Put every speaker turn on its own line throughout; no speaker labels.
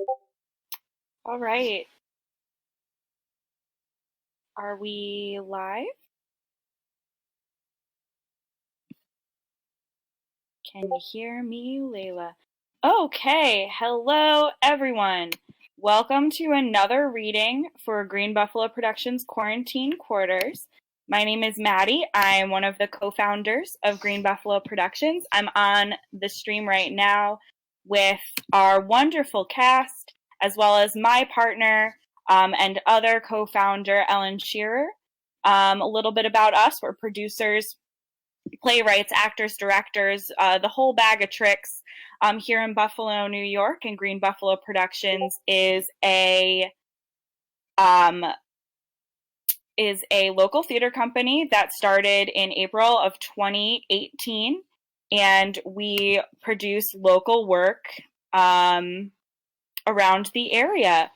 All right. Are we live? Can you hear me, Leyla? Okay. Hello, everyone. Welcome to another reading for Green Buffalo Productions Quarantine Quarters. My name is Maddie. I am one of the co-founders of Green Buffalo Productions. I'm on the stream right now with our wonderful cast, as well as my partner and other co-founder, Ellen Scherer. A little bit about us. We're producers, playwrights, actors, directors, the whole bag of tricks here in Buffalo, New York. And Green Buffalo Productions um, is a local theater company that started in April of 2018, and we produce local work around the area.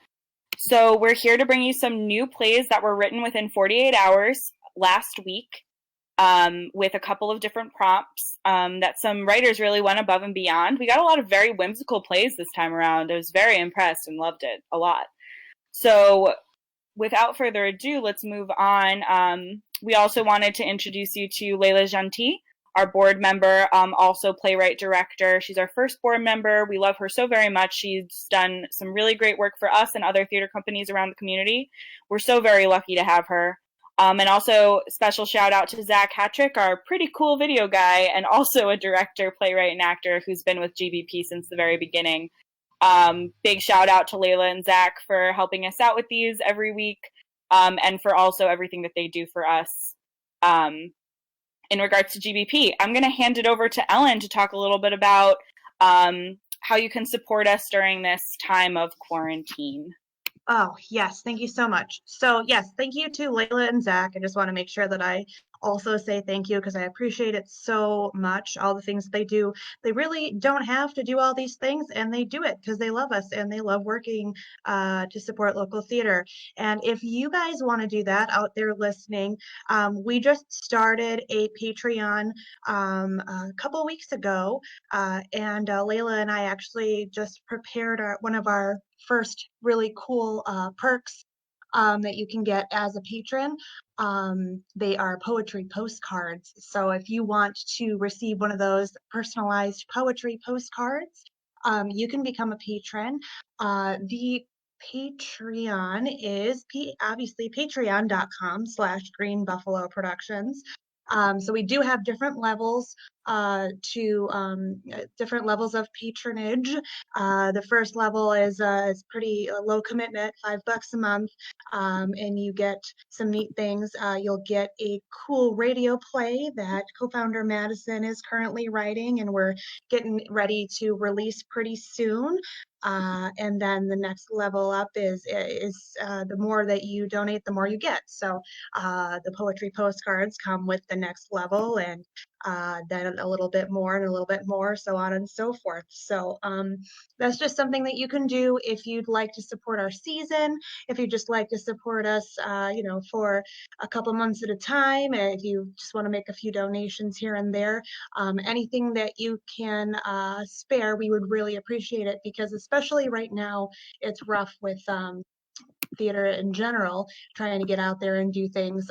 So we're here to bring you some new plays that were written within 48 hours last week, with a couple of different prompts that some writers really went above and beyond. We got a lot of very whimsical plays this time around. I was very impressed and loved it a lot. So without further ado, let's move on. We also wanted to introduce you to Leyla Gentil, our board member, also playwright director. She's our first board member. We love her so very much. She's done some really great work for us and other theater companies around the community. We're so very lucky to have her. And also special shout out to Zach Hattrick, our pretty cool video guy, and also a director, playwright, and actor who's been with GBP since the very beginning. Big shout out to Leyla and Zach for helping us out with these every week, and for also everything that they do for us. In regards to GBP, I'm going to hand it over to Ellen to talk a little bit about how you can support us during this time of quarantine.
Oh, yes. Thank you so much. So, yes, thank you to Leyla and Zach. I just want to make sure that I also say thank you because I appreciate it so much. All the things they do. They really don't have to do all these things, and they do it because they love us and they love working to support local theater. And if you guys want to do that out there listening, we just started a Patreon a couple weeks ago, and Leyla and I actually just prepared one of our first really cool perks that you can get as a patron. They are poetry postcards. So if you want to receive one of those personalized poetry postcards, you can become a patron. The Patreon is obviously patreon.com/Green Buffalo Productions. So we do have different levels different levels of patronage. The first level is pretty low commitment, $5 a month, and you get some neat things. You'll get a cool radio play that co-founder Madison is currently writing, and we're getting ready to release pretty soon. And then the next level up is the more that you donate, the more you get. So the poetry postcards come with the next level, and then a little bit more and a little bit more, so on and so forth. So that's just something that you can do if you'd like to support our season, if you just like to support us, for a couple months at a time, and if you just want to make a few donations here and there, anything that you can spare, we would really appreciate it, because especially right now, it's rough with theater in general, trying to get out there and do things.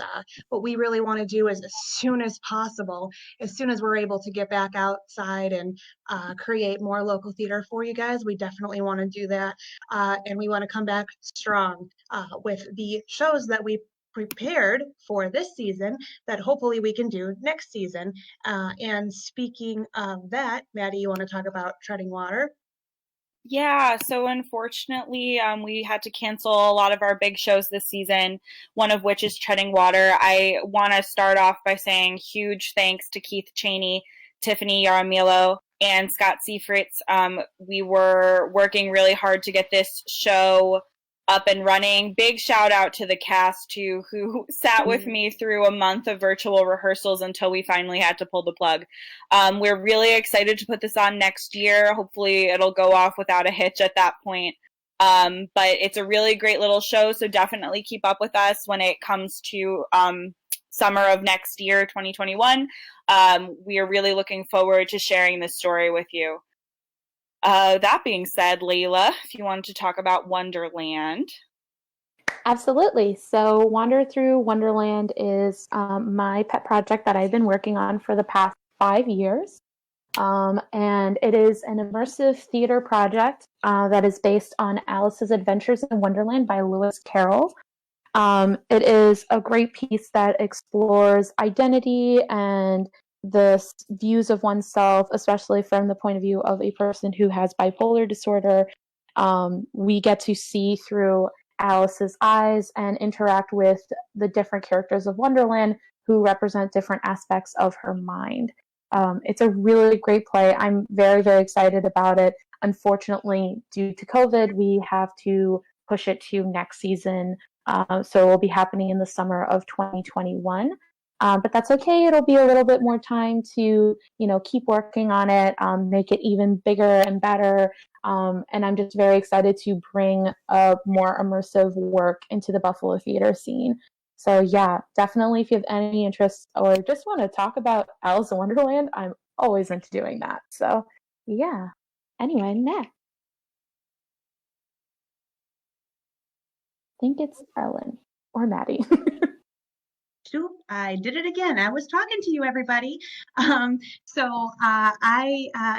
What we really want to do is as soon as possible, as soon as we're able to get back outside and create more local theater for you guys, we definitely want to do that. And we want to come back strong with the shows that we prepared for this season that hopefully we can do next season. And speaking of that, Maddie, you want to talk about Treading Water?
Yeah, so unfortunately, we had to cancel a lot of our big shows this season, one of which is Treading Water. I want to start off by saying huge thanks to Keith Cheney, Tiffany Yaramillo, and Scott Seifritz. We were working really hard to get this show up and running. Big shout out to the cast too, who sat with me through a month of virtual rehearsals until we finally had to pull the plug. We're really excited to put this on next year. Hopefully it'll go off without a hitch at that point. But it's a really great little show, so definitely keep up with us when it comes to summer of next year, 2021. We are really looking forward to sharing this story with you. That being said, Leyla, if you wanted to talk about Wonderland.
Absolutely. So Wander Through Wonderland is my pet project that I've been working on for the past 5 years. And it is an immersive theater project that is based on Alice's Adventures in Wonderland by Lewis Carroll. It is a great piece that explores identity and the views of oneself, especially from the point of view of a person who has bipolar disorder. We get to see through Alice's eyes and interact with the different characters of Wonderland who represent different aspects of her mind. It's a really great play. I'm very, very excited about it. Unfortunately, due to COVID, we have to push it to next season. So it will be happening in the summer of 2021. But that's okay. It'll be a little bit more time to, keep working on it, make it even bigger and better. And I'm just very excited to bring a more immersive work into the Buffalo theater scene. So yeah, definitely if you have any interest or just want to talk about Alice in Wonderland, I'm always into doing that. So yeah. Anyway, next. I think it's Ellen or Maddie.
Shoot, I did it again. I was talking to you, everybody. I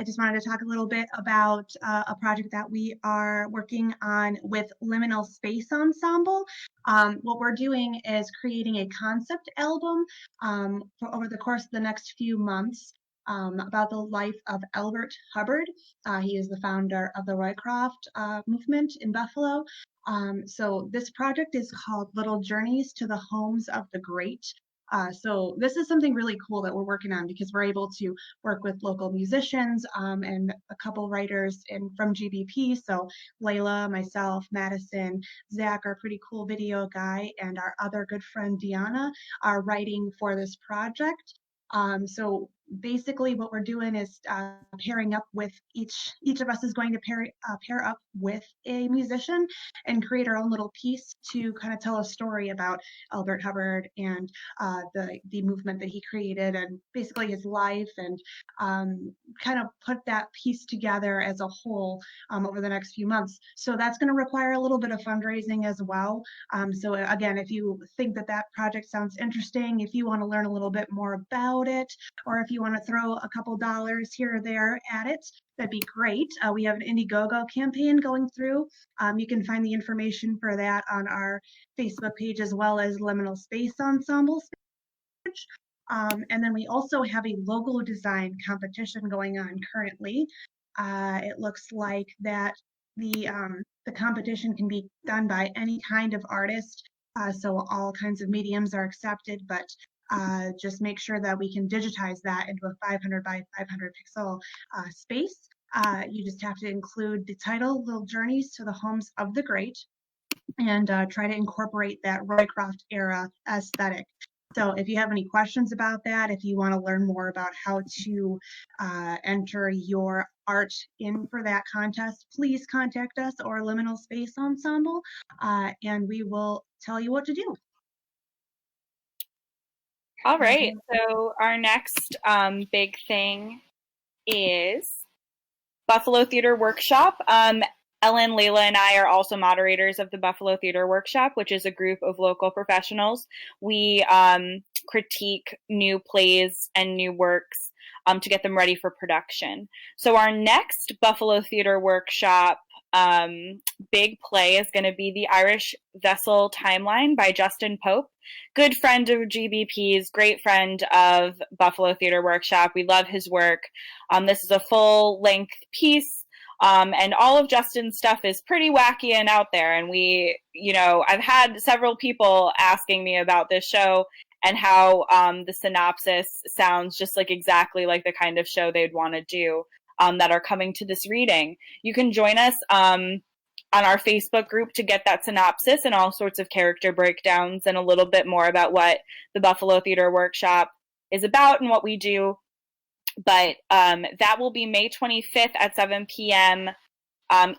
just wanted to talk a little bit about a project that we are working on with Liminal Space Ensemble. What we're doing is creating a concept album for over the course of the next few months about the life of Elbert Hubbard. He is the founder of the Roycroft movement in Buffalo. So this project is called Little Journeys to the Homes of the Great. So this is something really cool that we're working on because we're able to work with local musicians and a couple writers from GBP. So Leyla, myself, Madison, Zach, our pretty cool video guy, and our other good friend Deanna are writing for this project. So basically what we're doing is pairing up with each of us is going to pair up with a musician and create our own little piece to kind of tell a story about Elbert Hubbard and the movement that he created and basically his life and kind of put that piece together as a whole over the next few months. So that's going to require a little bit of fundraising as well. So again, if you think that project sounds interesting, if you want to learn a little bit more about it, or if you want to throw a couple dollars here or there at it, that'd be great. We have an Indiegogo campaign going through. You can find the information for that on our Facebook page as well as Liminal Space Ensemble page. And then we also have a logo design competition going on currently. It looks like that the competition can be done by any kind of artist. So all kinds of mediums are accepted, but just make sure that we can digitize that into a 500 by 500 pixel space. You just have to include the title, Little Journeys to the Homes of the Great, and try to incorporate that Roycroft era aesthetic. So if you have any questions about that, if you want to learn more about how to enter your art in for that contest, please contact us or Liminal Space Ensemble, and we will tell you what to do.
All right, so our next big thing is Buffalo Theater Workshop. Ellen, Leyla, and I are also moderators of the Buffalo Theater Workshop, which is a group of local professionals. We critique new plays and new works to get them ready for production. So our next Buffalo Theater Workshop big play is going to be The Irish Vessel Timeline by Justin Pope. Good friend of GBP's, great friend of Buffalo Theater Workshop. We love his work. This is a full-length piece. And all of Justin's stuff is pretty wacky and out there. And I've had several people asking me about this show and how the synopsis sounds just like exactly like the kind of show they'd want to do that are coming to this reading. You can join us on our Facebook group to get that synopsis and all sorts of character breakdowns and a little bit more about what the Buffalo Theater Workshop is about and what we do. But that will be May 25th at 7 p.m.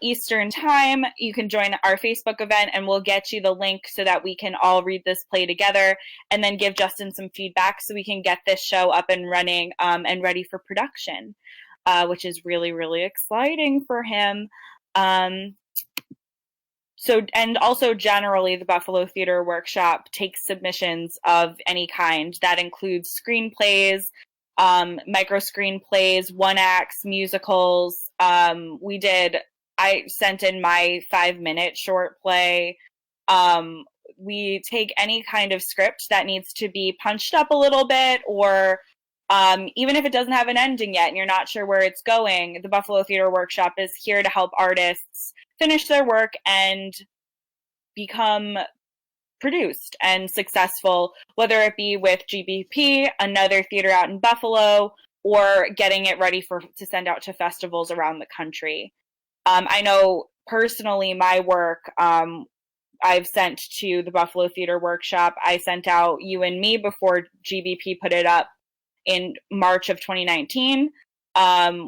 Eastern Time. You can join our Facebook event and we'll get you the link so that we can all read this play together and then give Justin some feedback so we can get this show up and running and ready for production. which is really, really exciting for him. And also generally, the Buffalo Theater Workshop takes submissions of any kind. That includes screenplays, micro screenplays, one acts, musicals. I sent in my 5-minute short play. We take any kind of script that needs to be punched up a little bit, or even if it doesn't have an ending yet and you're not sure where it's going, the Buffalo Theater Workshop is here to help artists finish their work and become produced and successful, whether it be with GBP, another theater out in Buffalo, or getting it ready to send out to festivals around the country. I know personally my work, I've sent to the Buffalo Theater Workshop. I sent out You and Me before GBP put it up in March of 2019,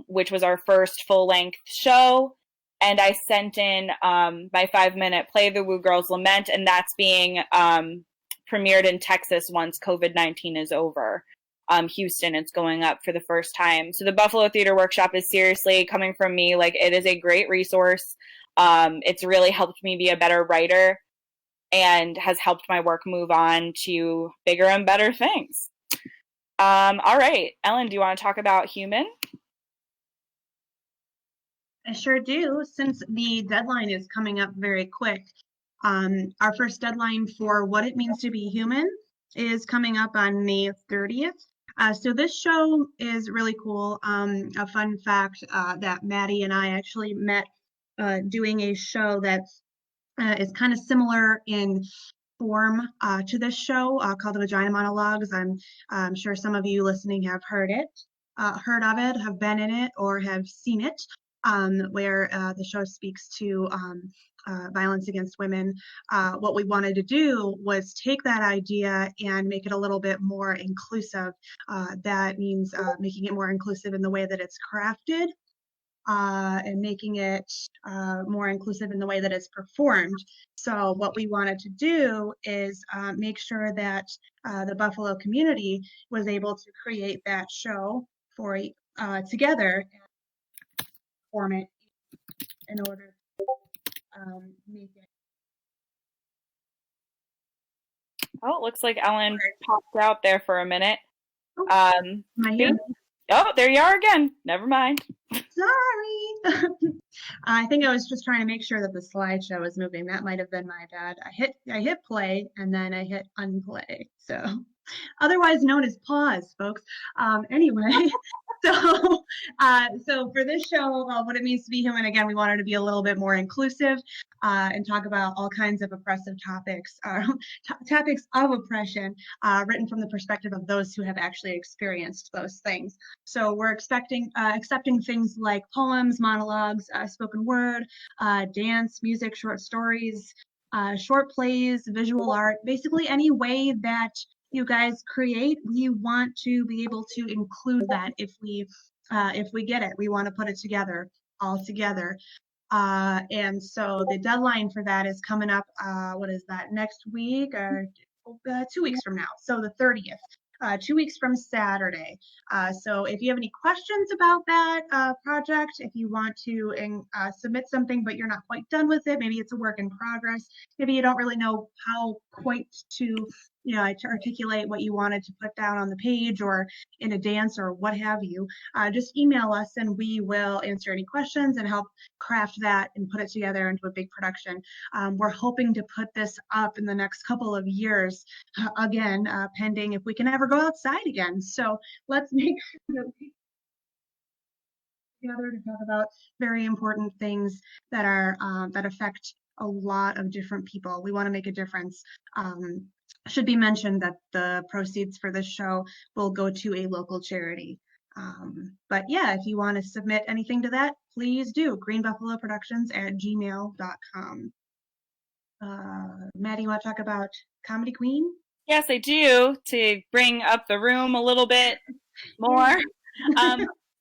which was our first full-length show. And I sent in my 5-minute play, The Woo Girls Lament, and that's being premiered in Texas once COVID-19 is over. Houston, it's going up for the first time. So the Buffalo Theater Workshop is seriously, coming from me, like, it is a great resource. It's really helped me be a better writer and has helped my work move on to bigger and better things. All right, Eylyn, do you want to talk about Human?
I sure do, since the deadline is coming up very quick. Our first deadline for What It Means to Be Human is coming up on May 30th. So this show is really cool. A fun fact that Maddie and I actually met doing a show that is kind of similar in form to this show called The Vagina Monologues. I'm sure some of you listening have heard of it, have been in it, or have seen it. Where the show speaks to violence against women. What we wanted to do was take that idea and make it a little bit more inclusive. That means making it more inclusive in the way that it's crafted, and making it more inclusive in the way that it's performed. So what we wanted to do is make sure that the Buffalo community was able to create that show for together, form it in order to make it.
Oh, it looks like Eylyn popped out there for a minute.
Am I here?
Oh, there you are again. Never mind.
Sorry. I think I was just trying to make sure that the slideshow was moving. That might have been my bad. I hit play and then I hit unplay. So otherwise known as pause, folks. Anyway. So for this show, What It Means to Be Human, again, we wanted to be a little bit more inclusive and talk about all kinds of oppressive topics, topics of oppression, written from the perspective of those who have actually experienced those things. So we're accepting things like poems, monologues, spoken word, dance, music, short stories, short plays, visual art, basically any way that you guys create. We want to be able to include that if we get it. We want to put it together, all together. And so the deadline for that is coming up, what is that, next week or 2 weeks from now? So the 30th, 2 weeks from Saturday. So if you have any questions about that project, if you want to submit something but you're not quite done with it, maybe it's a work in progress, maybe you don't really know how quite to articulate what you wanted to put down on the page or in a dance or what have you, just email us and we will answer any questions and help craft that and put it together into a big production. We're hoping to put this up in the next couple of years, again, pending if we can ever go outside again. So let's make sure that we together to talk about very important things that are that affect a lot of different people. We want to make a difference. Should be mentioned that the proceeds for this show will go to a local charity. But yeah, if you want to submit anything to that, please do. greenbuffaloproductions@gmail.com. Maddie, you want to talk about Comedy Queen?
Yes, I do, to bring up the room a little bit more.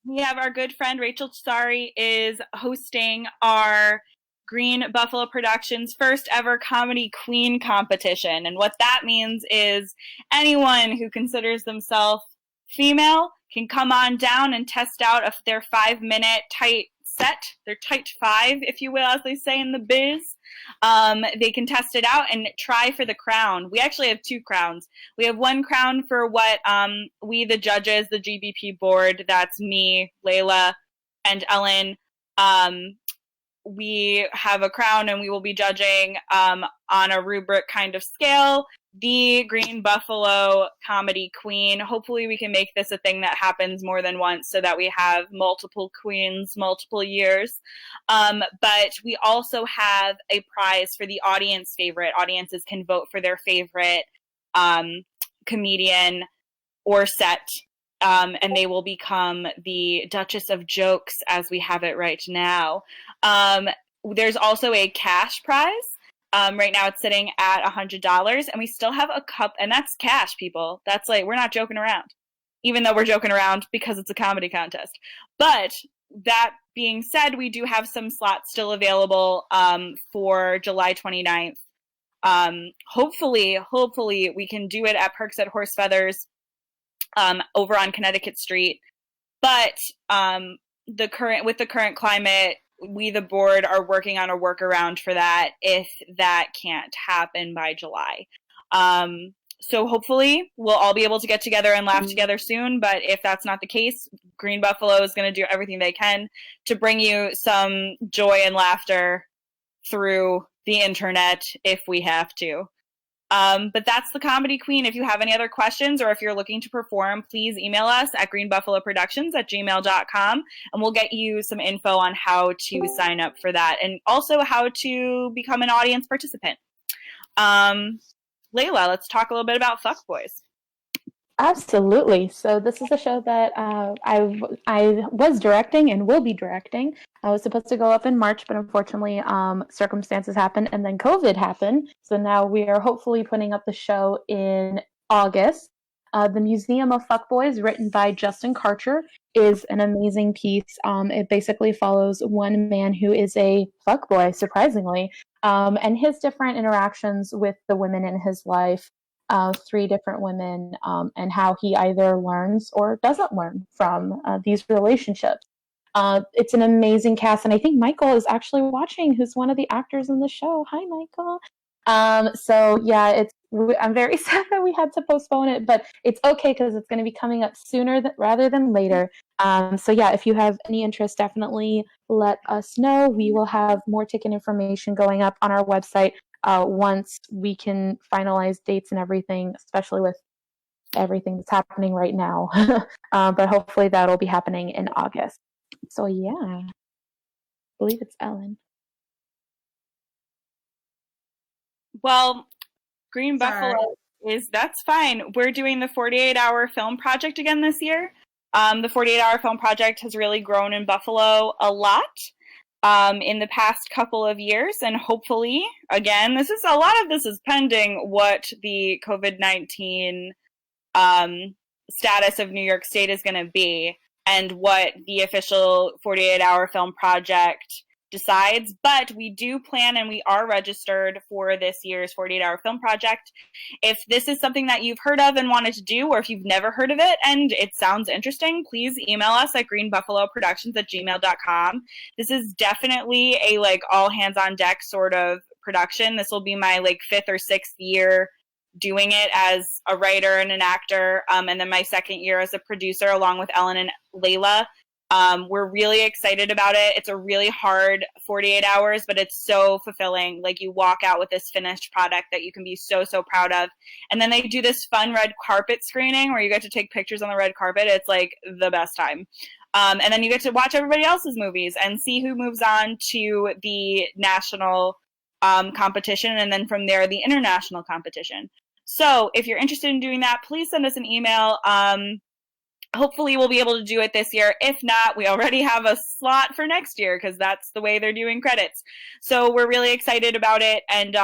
We have our good friend Rachel Tsari is hosting our Green Buffalo Productions first ever Comedy Queen competition. And what that means is anyone who considers themselves female can come on down and test out if their 5-minute tight set, their tight 5, if you will, as they say in the biz. They can test it out and try for the crown. We actually have 2 crowns. We have 1 crown for what we, the judges, the GBP board, that's me, Leyla, and Eylyn, we have a crown, and we will be judging on a rubric kind of scale. The Green Buffalo Comedy Queen. Hopefully we can make this a thing that happens more than once so that we have multiple queens, multiple years. But we also have a prize for the audience favorite. Audiences can vote for their favorite comedian or set, and they will become the Duchess of Jokes as we have it right now. There's also a cash prize. Right now it's sitting at $100, and we still have a cup, and that's cash, people. That's like, we're not joking around, even though we're joking around because it's a comedy contest. But that being said, we do have some slots still available for July 29th. Hopefully we can do it at Perks at Horse Feathers over on Connecticut Street. But with the current climate, we, the board, are working on a workaround for that if that can't happen by July. So hopefully we'll all be able to get together and laugh together soon. But if that's not the case, Green Buffalo is going to do everything they can to bring you some joy and laughter through the internet if we have to. But that's the Comedy Queen. If you have any other questions or if you're looking to perform, please email us at greenbuffaloproductions@gmail.com, and we'll get you some info on how to sign up for that and also how to become an audience participant. Leyla, let's talk a little bit about Fuckboys.
Absolutely. So this is a show that I was directing and will be directing. I was supposed to go up in March, but unfortunately circumstances happened, and then COVID happened. So now we are hopefully putting up the show in August. The Museum of Fuckboys, written by Justin Karcher, is an amazing piece. It basically follows one man who is a fuckboy, surprisingly, and his different interactions with the women in his life. 3 different women, and how he either learns or doesn't learn from these relationships. It's an amazing cast, and I think Michael is actually watching, who's one of the actors in the show. Hi, Michael. So yeah, I'm very sad that we had to postpone it, but it's okay because it's going to be coming up sooner rather than later. So yeah, if you have any interest, definitely let us know. We will have more ticket information going up on our website once we can finalize dates and everything, especially with everything that's happening right now. But hopefully that'll be happening in August. So yeah, I believe it's Eylyn.
Well, Green Buffalo that's fine. We're doing the 48-hour film project again this year. The 48-hour film project has really grown in Buffalo a lot in the past couple of years, and hopefully, again, a lot of this is pending what the COVID-19 status of New York State is going to be and what the official 48-hour film project decides. But we do plan, and we are registered for this year's 48-hour film project. If this is something that you've heard of and wanted to do, or if you've never heard of it and it sounds interesting, please email us at greenbuffaloproductions@gmail.com. This is definitely a all hands on deck sort of production. This will be my 5th or 6th year doing it as a writer and an actor, and then my 2nd year as a producer along with Eylyn and Leyla. We're really excited about it. It's a really hard 48 hours, but it's so fulfilling. You walk out with this finished product that you can be so, so proud of. And then they do this fun red carpet screening where you get to take pictures on the red carpet. It's the best time. And then you get to watch everybody else's movies and see who moves on to the national competition, and then from there, the international competition. So if you're interested in doing that, please send us an email. Hopefully we'll be able to do it this year. If not, we already have a slot for next year because that's the way they're doing credits. So we're really excited about it, and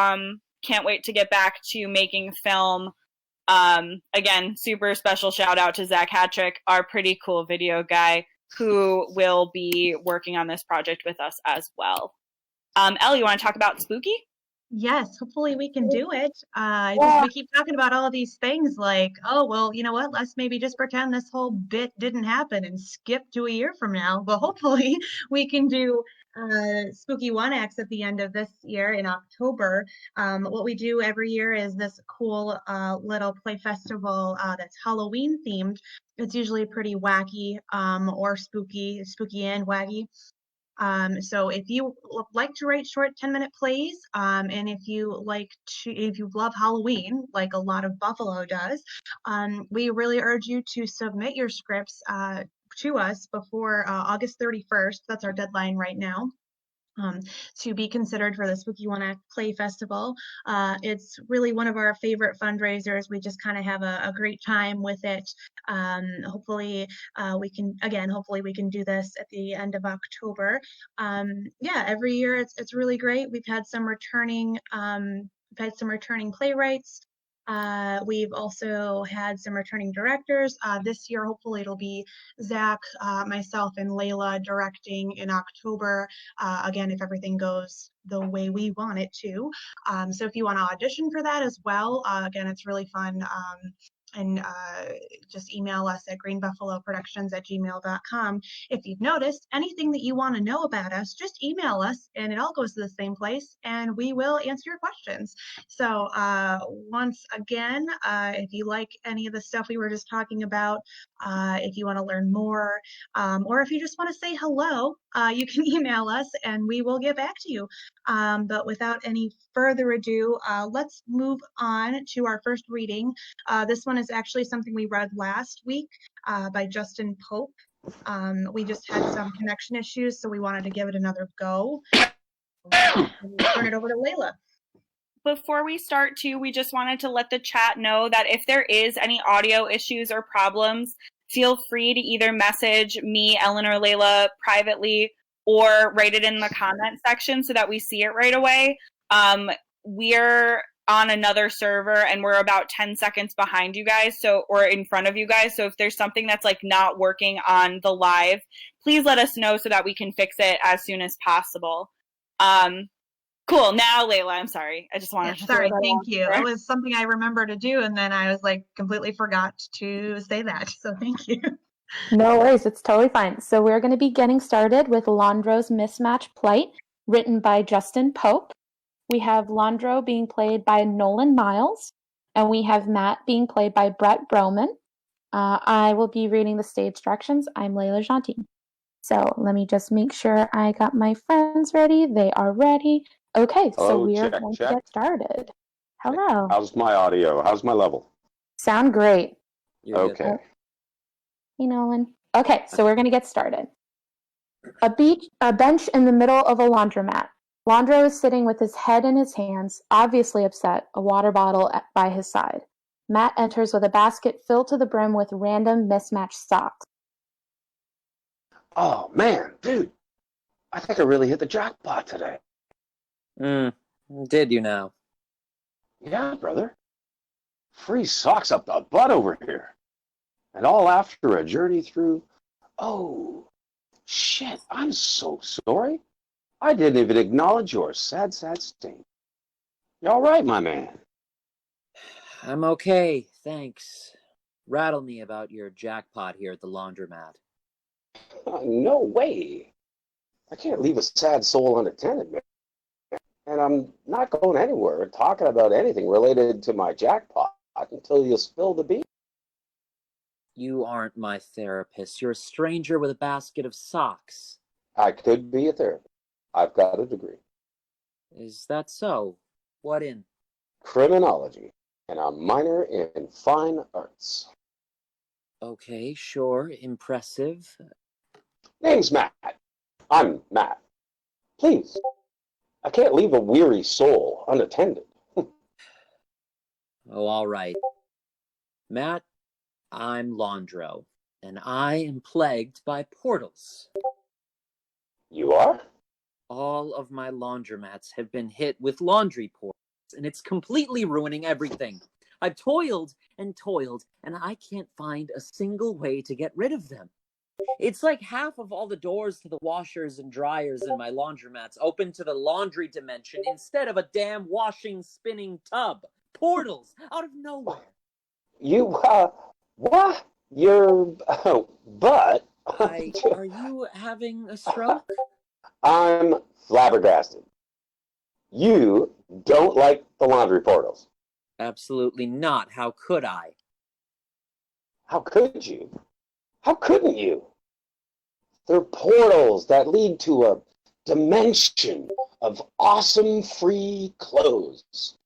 can't wait to get back to making film. Again, super special shout out to Zach Hattrick, our pretty cool video guy, who will be working on this project with us as well. Elle, you want to talk about Spooky?
Yes, hopefully we can do it.
Yeah.
We keep talking about all of these things like, oh, well, you know what? Let's maybe just pretend this whole bit didn't happen and skip to a year from now. But hopefully we can do Spooky One Acts at the end of this year in October. What we do every year is this cool little play festival that's Halloween themed. It's usually pretty wacky or spooky and wacky. So if you like to write short 10-minute plays, and if you love Halloween, like a lot of Buffalo does, we really urge you to submit your scripts to us before August 31st. That's our deadline right now. To be considered for the Spooky One Act Play Festival. It's really one of our favorite fundraisers. We just kind of have a great time with it. Hopefully hopefully we can do this at the end of October. Yeah, every year it's really great. We've had some returning playwrights. We've also had some returning directors. This year, hopefully it'll be Zach, myself, and Leyla directing in October. Again, if everything goes the way we want it to. So if you want to audition for that as well, again, it's really fun. And just email us at greenbuffaloproductions@gmail.com. If you've noticed anything that you want to know about us, just email us and it all goes to the same place and we will answer your questions. So once again, if you like any of the stuff we were just talking about, if you want to learn more, or if you just want to say hello, you can email us and we will get back to you. But without any further ado, let's move on to our first reading. This one is actually something we read last week by Justin Pope. We just had some connection issues, so we wanted to give it another go. Turn it over to Leyla.
Before we start, too, we just wanted to let the chat know that if there is any audio issues or problems, feel free to either message me, Eylyn, or Leyla privately, or write it in the comment section so that we see it right away. We're on another server and we're about 10 seconds behind you guys, or in front of you guys. So if there's something that's like not working on the live, please let us know so that we can fix it as soon as possible. Cool. Now, Leyla, I'm sorry. I just wanted to.
Sorry. Thank you. It was something I remember to do, and then I was like completely forgot to say that. So thank you.
No worries. It's totally fine. So we're going to be getting started with LAUNDRO'S Mismatched Plight, written by Justin Pope. We have Laundro being played by Nolan Miles, and we have Matt being played by Brett Brohman. I will be reading the stage directions. I'm Leyla Gentil. So let me just make sure I got my friends ready. They are ready. Okay, so we are going to get started. Hello.
How's my audio? How's my level?
Sound great.
Okay.
Hey, Nolan. Okay, so we're going to get started. A bench in the middle of a laundromat. Laundro is sitting with his head in his hands, obviously upset, a water bottle by his side. Matt enters with a basket filled to the brim with random mismatched socks.
Oh, man, dude. I think I really hit the jackpot today.
Did you now?
Yeah, brother. Free socks up the butt over here. And all after a journey through... Oh, shit, I'm so sorry. I didn't even acknowledge your sad, sad state. You all right, my man?
I'm okay, thanks. Rattle me about your jackpot here at the laundromat.
No way. I can't leave a sad soul unattended, man. And I'm not going anywhere or talking about anything related to my jackpot until you spill the beans.
You aren't my therapist. You're a stranger with a basket of socks.
I could be a therapist. I've got a degree.
Is that so? What in?
Criminology and a minor in fine arts.
Okay, sure. Impressive.
Name's Matt. I'm Matt. Please. I can't leave a weary soul unattended.
Oh, all right. Matt, I'm Laundro, and I am plagued by portals.
You are?
All of my laundromats have been hit with laundry portals, and it's completely ruining everything. I've toiled, and I can't find a single way to get rid of them. It's like half of all the doors to the washers and dryers in my laundromats open to the laundry dimension instead of a damn washing, spinning tub. Portals out of nowhere.
You, what? But...
Are you having a stroke?
I'm flabbergasted. You don't like the laundry portals.
Absolutely not. How could I?
How could you? How couldn't you? They're portals that lead to a dimension of awesome free clothes.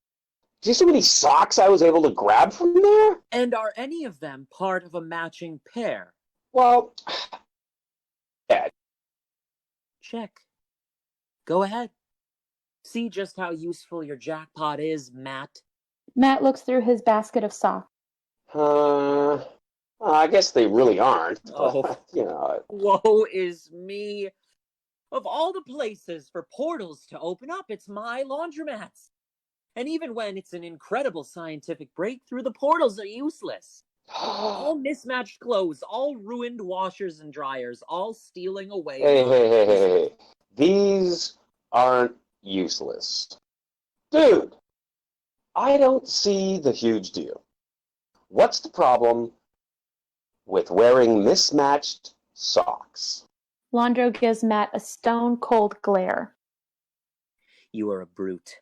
Do you see how many socks I was able to grab from there?
And are any of them part of a matching pair?
Well, yeah.
Check. Go ahead. See just how useful your jackpot is, Matt.
Matt looks through his basket of socks.
Well, I guess they really aren't.
Oh.
But, you know.
Woe is me. Of all the places for portals to open up, it's my laundromats. And even when it's an incredible scientific breakthrough, the portals are useless. All mismatched clothes, all ruined washers and dryers, all stealing away.
Hey. These aren't useless. Dude, I don't see the huge deal. What's the problem with wearing mismatched socks?
Landro gives Matt a stone-cold glare.
You are a brute.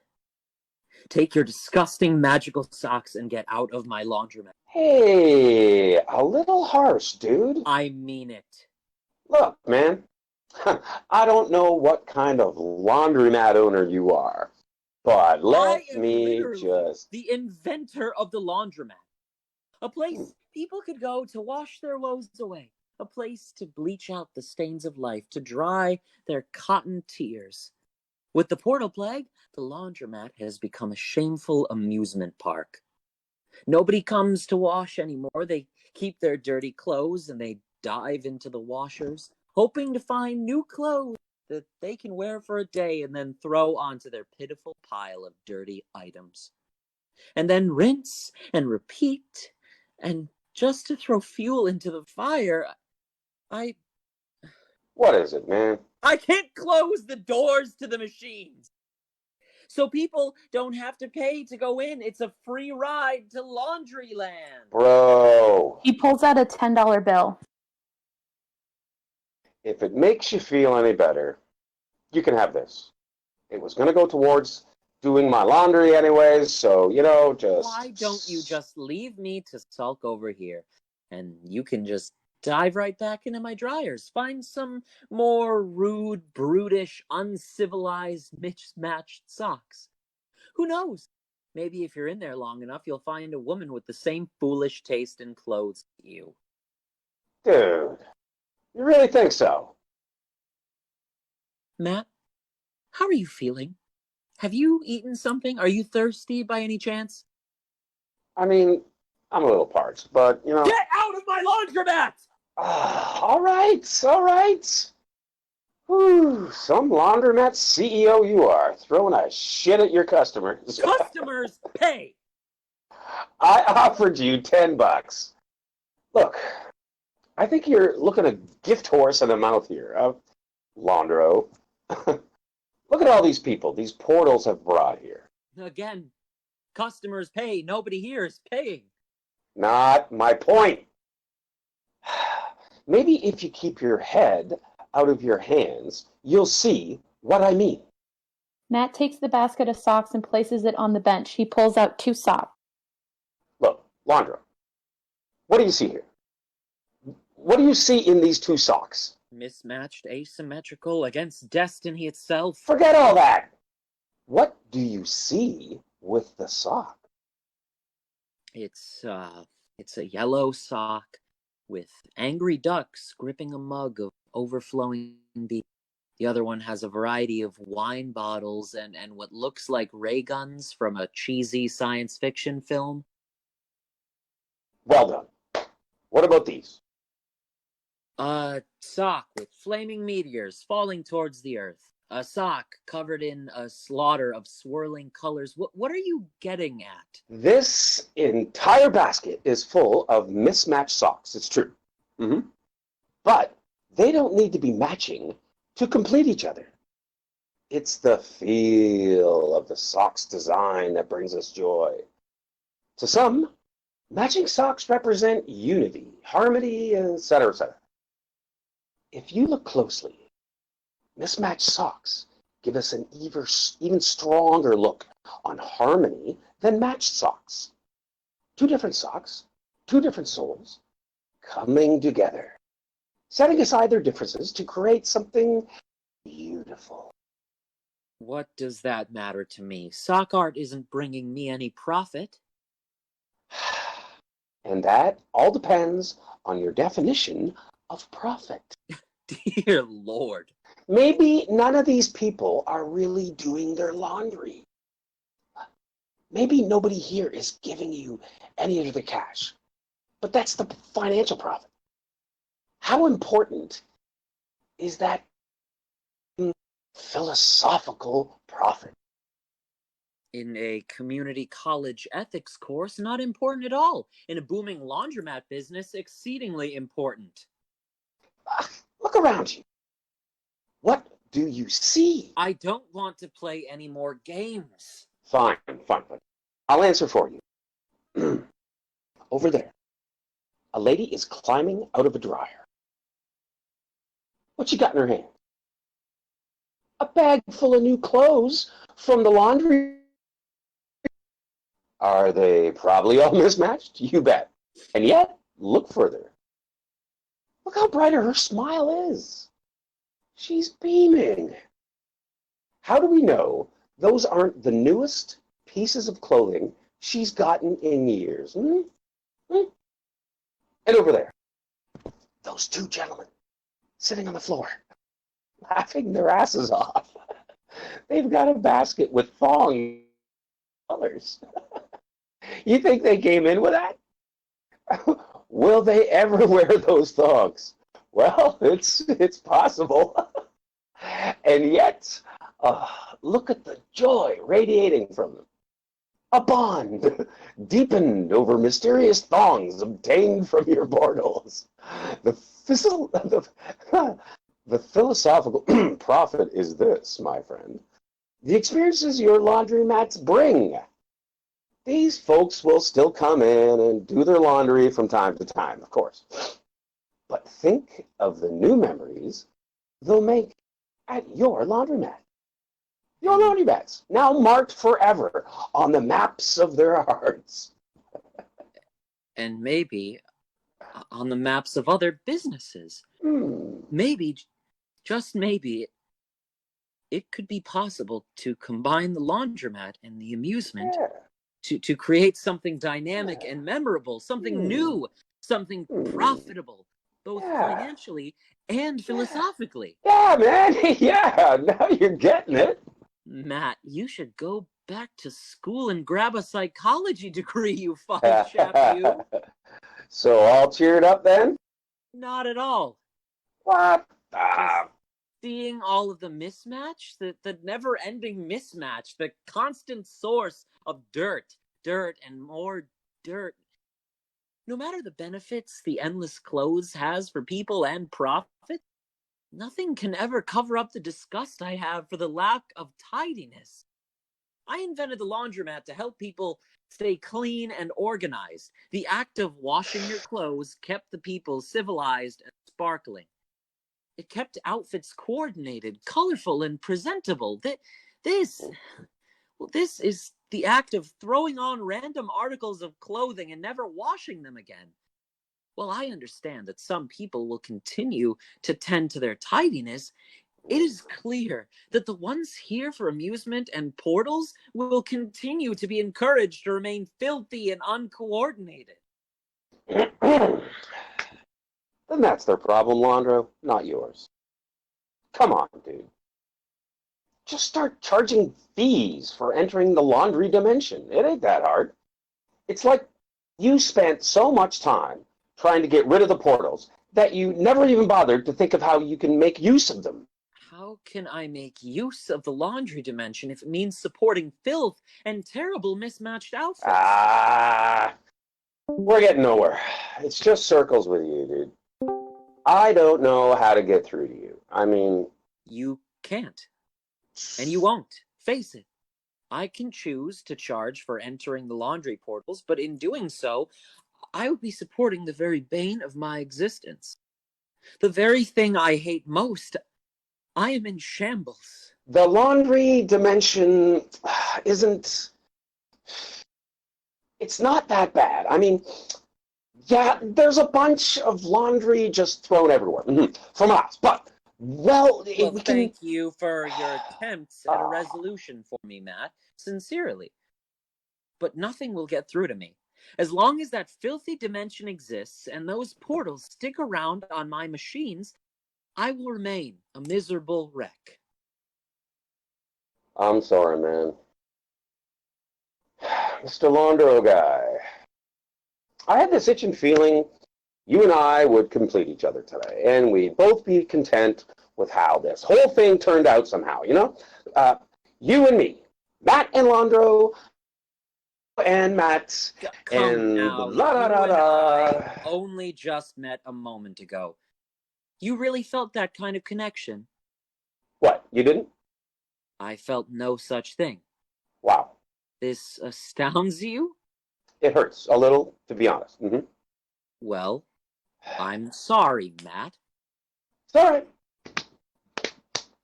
Take your disgusting magical socks and get out of my laundromat.
Hey, a little harsh, dude.
I mean it.
Look, man, I don't know what kind of laundromat owner you are, but let me just...
the inventor of the laundromat. A place people could go to wash their woes away. A place to bleach out the stains of life, to dry their cotton tears. With the portal plague, the laundromat has become a shameful amusement park. Nobody comes to wash anymore. They keep their dirty clothes and they dive into the washers, hoping to find new clothes that they can wear for a day and then throw onto their pitiful pile of dirty items. And then rinse and repeat. And just to throw fuel into the fire,
What is it, man?
I can't close the doors to the machines. So people don't have to pay to go in. It's a free ride to Laundryland.
Bro.
He pulls out a $10 bill.
If it makes you feel any better, you can have this. It was going to go towards doing my laundry anyways, so, just...
Why don't you just leave me to sulk over here? And you can just dive right back into my dryers. Find some more rude, brutish, uncivilized, mismatched socks. Who knows? Maybe if you're in there long enough, you'll find a woman with the same foolish taste in clothes as you.
Dude, you really think so?
Matt, how are you feeling? Have you eaten something? Are you thirsty by any chance?
I mean, I'm a little parched, but,
Get out of my laundromat!
All right. Whew, some laundromat CEO you are, throwing a shit at your customers.
Customers pay!
I offered you $10. Look, I think you're looking a gift horse in the mouth here, Laundro. Look at all these people these portals have brought here.
Again, customers pay. Nobody here is paying.
Not my point. Maybe if you keep your head out of your hands, you'll see what I mean.
Matt takes the basket of socks and places it on the bench. He pulls out 2 socks.
Look, Laundro, what do you see here? What do you see in these 2 socks?
Mismatched, asymmetrical, against destiny itself.
Forget all that. What do you see with the sock?
It's a yellow sock with angry ducks gripping a mug of overflowing beer. The other one has a variety of wine bottles and what looks like ray guns from a cheesy science fiction film.
Well done. What about these?
A sock with flaming meteors falling towards the earth. A sock covered in a slaughter of swirling colors. What are you getting at?
This entire basket is full of mismatched socks. It's true. But they don't need to be matching to complete each other. It's the feel of the sock's design that brings us joy. To some, matching socks represent unity, harmony, etc., etc. If you look closely, mismatched socks give us an even stronger look on harmony than matched socks. Two different socks, two different soles, coming together, setting aside their differences to create something beautiful.
What does that matter to me? Sock art isn't bringing me any profit.
And that all depends on your definition of profit.
Dear Lord.
Maybe none of these people are really doing their laundry. Maybe nobody here is giving you any of the cash. But that's the financial profit. How important is that philosophical profit?
In a community college ethics course, not important at all. In a booming laundromat business, exceedingly important.
Look around you. What do you see?
I don't want to play any more games.
Fine. I'll answer for you. Over there, a lady is climbing out of a dryer. What she got in her hand? A bag full of new clothes from the laundry. Are they probably all mismatched? You bet. And yet, look further. Look how bright her smile is. She's beaming. How do we know those aren't the newest pieces of clothing she's gotten in years? And over there, those two gentlemen sitting on the floor, laughing their asses off. They've got a basket with thong colors. You think they came in with that? Will they ever wear those thongs? Well, it's possible. And yet, look at the joy radiating from them. A bond deepened over mysterious thongs obtained from your portals. The philosophical profit is this, my friend. The experiences your laundromats bring. These folks will still come in and do their laundry from time to time, of course. But think of the new memories they'll make at your laundromat. Your laundromats, now marked forever on the maps of their hearts.
And maybe on the maps of other businesses. Maybe, just maybe, it could be possible to combine the laundromat and the amusement to create something dynamic and memorable, something new, something profitable, both financially and philosophically.
Yeah, man. Yeah, now you're getting it.
Matt, you should go back to school and grab a psychology degree, you fine chap, you.
So all cheered up then?
Not at all.
What?
Seeing all of the mismatch, the never-ending mismatch, the constant source of dirt, and more dirt. No matter the benefits the endless clothes has for people and profit, nothing can ever cover up the disgust I have for the lack of tidiness. I invented the laundromat to help people stay clean and organized. The act of washing your clothes kept the people civilized and sparkling. It kept outfits coordinated, colorful, and presentable. This is the act of throwing on random articles of clothing and never washing them again. While I understand that some people will continue to tend to their tidiness, it is clear that the ones here for amusement and portals will continue to be encouraged to remain filthy and uncoordinated.
Then that's their problem, Landro, not yours. Come on, dude. Just start charging fees for entering the laundry dimension. It ain't that hard. It's like you spent so much time trying to get rid of the portals that you never even bothered to think of how you can make use of them.
How can I make use of the laundry dimension if it means supporting filth and terrible mismatched outfits?
We're getting nowhere. It's just circles with you, dude. I don't know how to get through to you. I mean...
You can't. And you won't. Face it. I can choose to charge for entering the laundry portals, but in doing so, I would be supporting the very bane of my existence. The very thing I hate most. I am in shambles.
The laundry dimension isn't... It's not that bad. I mean, yeah, there's a bunch of laundry just thrown everywhere from us, but, well, we can...
Thank you for your attempts at a resolution for me, Matt. Sincerely. But nothing will get through to me. As long as that filthy dimension exists and those portals stick around on my machines, I will remain a miserable wreck.
I'm sorry, man. Mr. Laundro guy, I had this itching feeling you and I would complete each other today, and we'd both be content with how this whole thing turned out somehow, you know? You and me, Matt and Laundro, and Matt, and
I only just met a moment ago. You really felt that kind of connection?
What, you didn't?
I felt no such thing.
Wow.
This astounds you?
It hurts a little, to be honest.
Well, I'm sorry, Matt.
It's all right.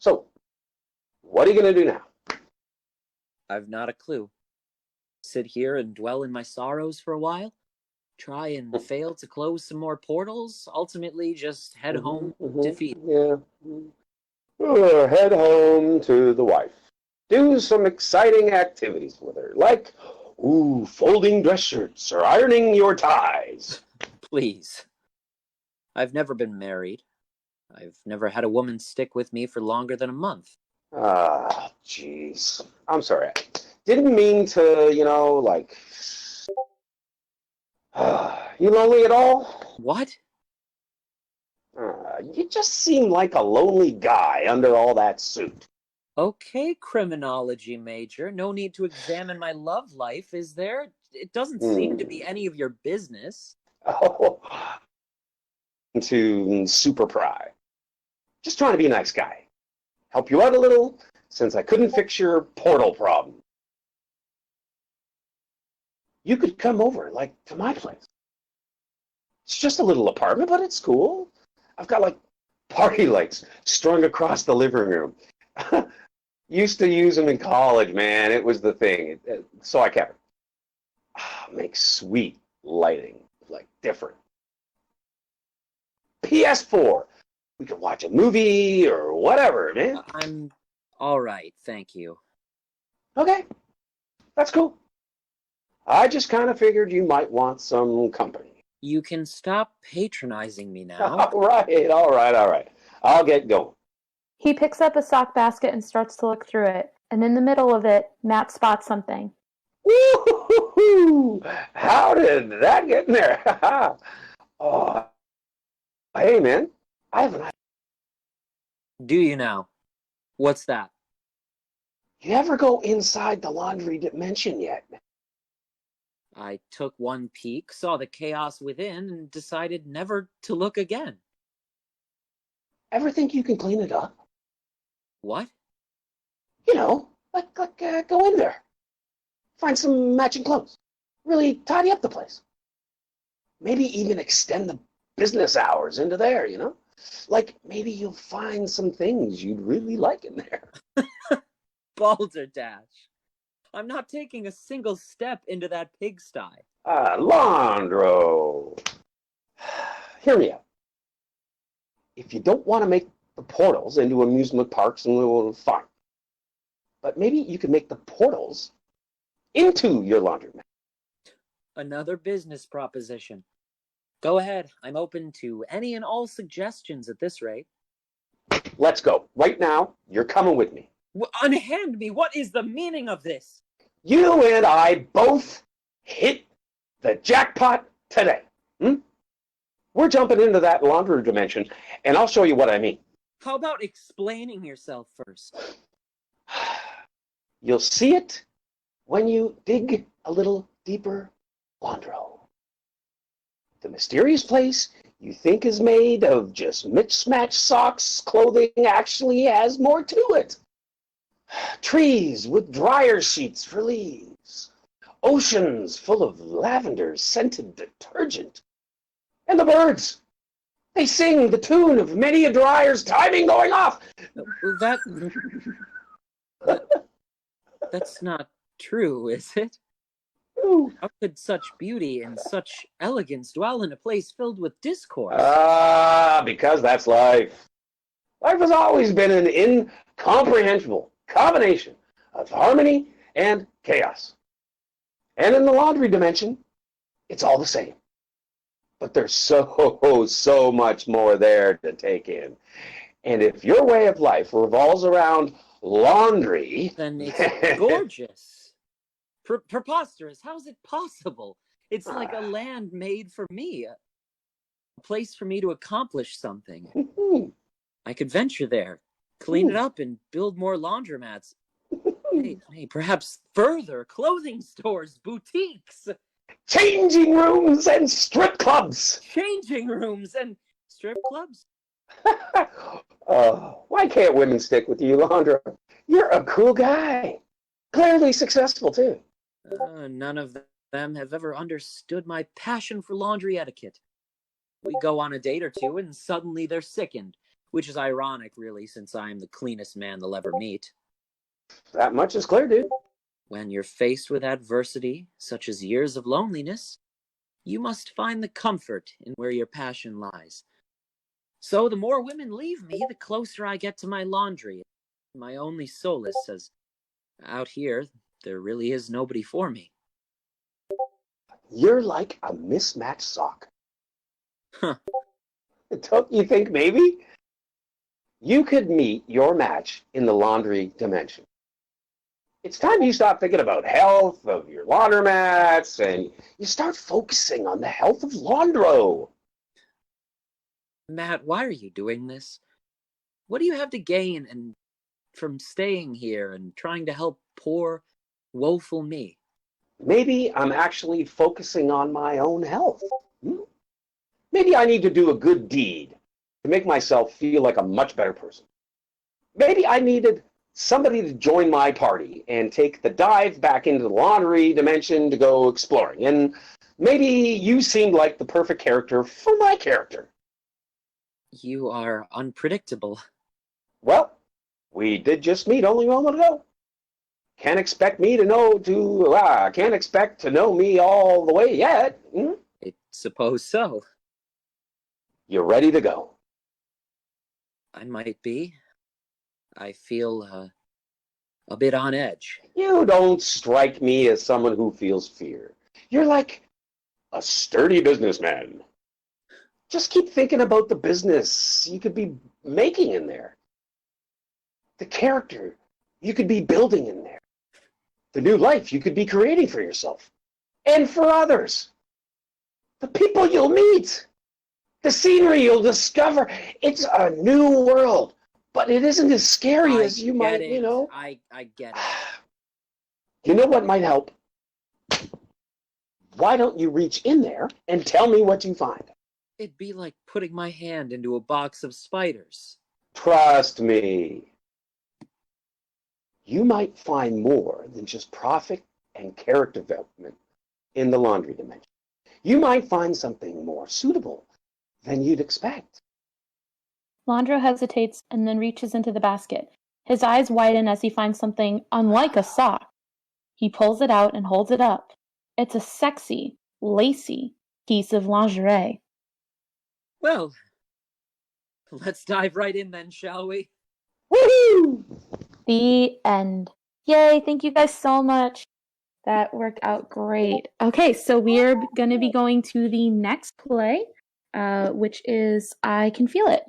So, what are you going to do now?
I've not a clue. Sit here and dwell in my sorrows for a while? Try and fail to close some more portals? Ultimately, just head home defeated?
Yeah. Head home to the wife. Do some exciting activities with her, like, folding dress shirts or ironing your ties.
Please. I've never been married. I've never had a woman stick with me for longer than a month.
Ah, jeez. I'm sorry. Didn't mean to, like... You lonely at all?
What?
You just seem like a lonely guy under all that suit.
Okay, criminology major. No need to examine my love life, is there? It doesn't seem to be any of your business.
Oh, to super pry. Just trying to be a nice guy. Help you out a little, since I couldn't fix your portal problem. You could come over, to my place. It's just a little apartment, but it's cool. I've got, party lights strung across the living room. Used to use them in college, man. It was the thing. So I kept it. Make sweet lighting, different. PS4. We could watch a movie or whatever, man.
I'm all right, thank you.
Okay, that's cool. I just kind of figured you might want some company.
You can stop patronizing me now.
All right. I'll get going.
He picks up a sock basket and starts to look through it. And in the middle of it, Matt spots something.
Woo-hoo-hoo! How did that get in there? Oh, hey, man. I have an idea.
Do you now? What's that?
You ever go inside the laundry dimension yet?
I took one peek, saw the chaos within, and decided never to look again.
Ever think you can clean it up?
What?
Go in there. Find some matching clothes. Really tidy up the place. Maybe even extend the business hours into there, Maybe you'll find some things you'd really like in there.
Balderdash. I'm not taking a single step into that pigsty.
Laundro. Hear me out. If you don't want to make the portals into amusement parks and little fun, but maybe you can make the portals into your laundromat.
Another business proposition. Go ahead. I'm open to any and all suggestions at this rate.
Let's go. Right now, you're coming with me.
Unhand me. What is the meaning of this?
You and I both hit the jackpot today. We're jumping into that laundry dimension, and I'll show you what I mean.
How about explaining yourself first?
You'll see it when you dig a little deeper, Laundro. The mysterious place you think is made of just mismatched socks, clothing actually has more to it. Trees with dryer sheets for leaves. Oceans full of lavender-scented detergent. And the birds, they sing the tune of many a dryer's timing going off.
That's not true, is it?
Ooh.
How could such beauty and such elegance dwell in a place filled with discourse?
Because that's life. Life has always been an incomprehensible combination of harmony and chaos. And in the laundry dimension, it's all the same. But there's so much more there to take in. And if your way of life revolves around laundry,
then it's gorgeous. Preposterous. How is it possible? It's like a land made for me, a place for me to accomplish something. I could venture there, clean it up, and build more laundromats. Hey, perhaps further clothing stores, boutiques.
Changing rooms and strip clubs.
Changing rooms and strip clubs.
Why can't women stick with you, Laundra? You're a cool guy. Clearly successful, too.
None of them have ever understood my passion for laundry etiquette. We go on a date or two, and suddenly they're sickened, which is ironic, really, since I'm the cleanest man they'll ever meet.
That much is clear, dude.
When you're faced with adversity, such as years of loneliness, you must find the comfort in where your passion lies. So the more women leave me, the closer I get to my laundry, my only solace, as out here, there really is nobody for me.
You're like a mismatched sock.
Huh.
Don't you think maybe you could meet your match in the laundry dimension? It's time you stop thinking about health of your laundromats and you start focusing on the health of Laundro.
Matt, why are you doing this? What do you have to gain from staying here and trying to help poor, woeful me?
Maybe I'm actually focusing on my own health. Maybe I need to do a good deed to make myself feel like a much better person. Maybe I needed somebody to join my party and take the dive back into the laundry dimension to go exploring. And maybe you seemed like the perfect character for my character.
You are unpredictable.
Well, we did just meet only a moment ago. Can't expect to know me all the way yet.
I suppose so.
You ready to go?
I might be. I feel a bit on edge.
You don't strike me as someone who feels fear. You're like a sturdy businessman. Just keep thinking about the business you could be making in there. The character you could be building in there. The new life you could be creating for yourself. And for others. The people you'll meet. The scenery you'll discover. It's a new world. But it isn't as scary as you might,
I get it.
You know what might help? Why don't you reach in there and tell me what you find?
It'd be like putting my hand into a box of spiders.
Trust me. You might find more than just profit and character development in the laundry dimension. You might find something more suitable than you'd expect.
Landro hesitates and then reaches into the basket. His eyes widen as he finds something unlike a sock. He pulls it out and holds it up. It's a sexy, lacy piece of lingerie.
Well, let's dive right in then, shall we?
Woohoo!
The end. Yay, thank you guys so much. That worked out great. Okay, so we're going to be going to the next play, which is I Can Feel It.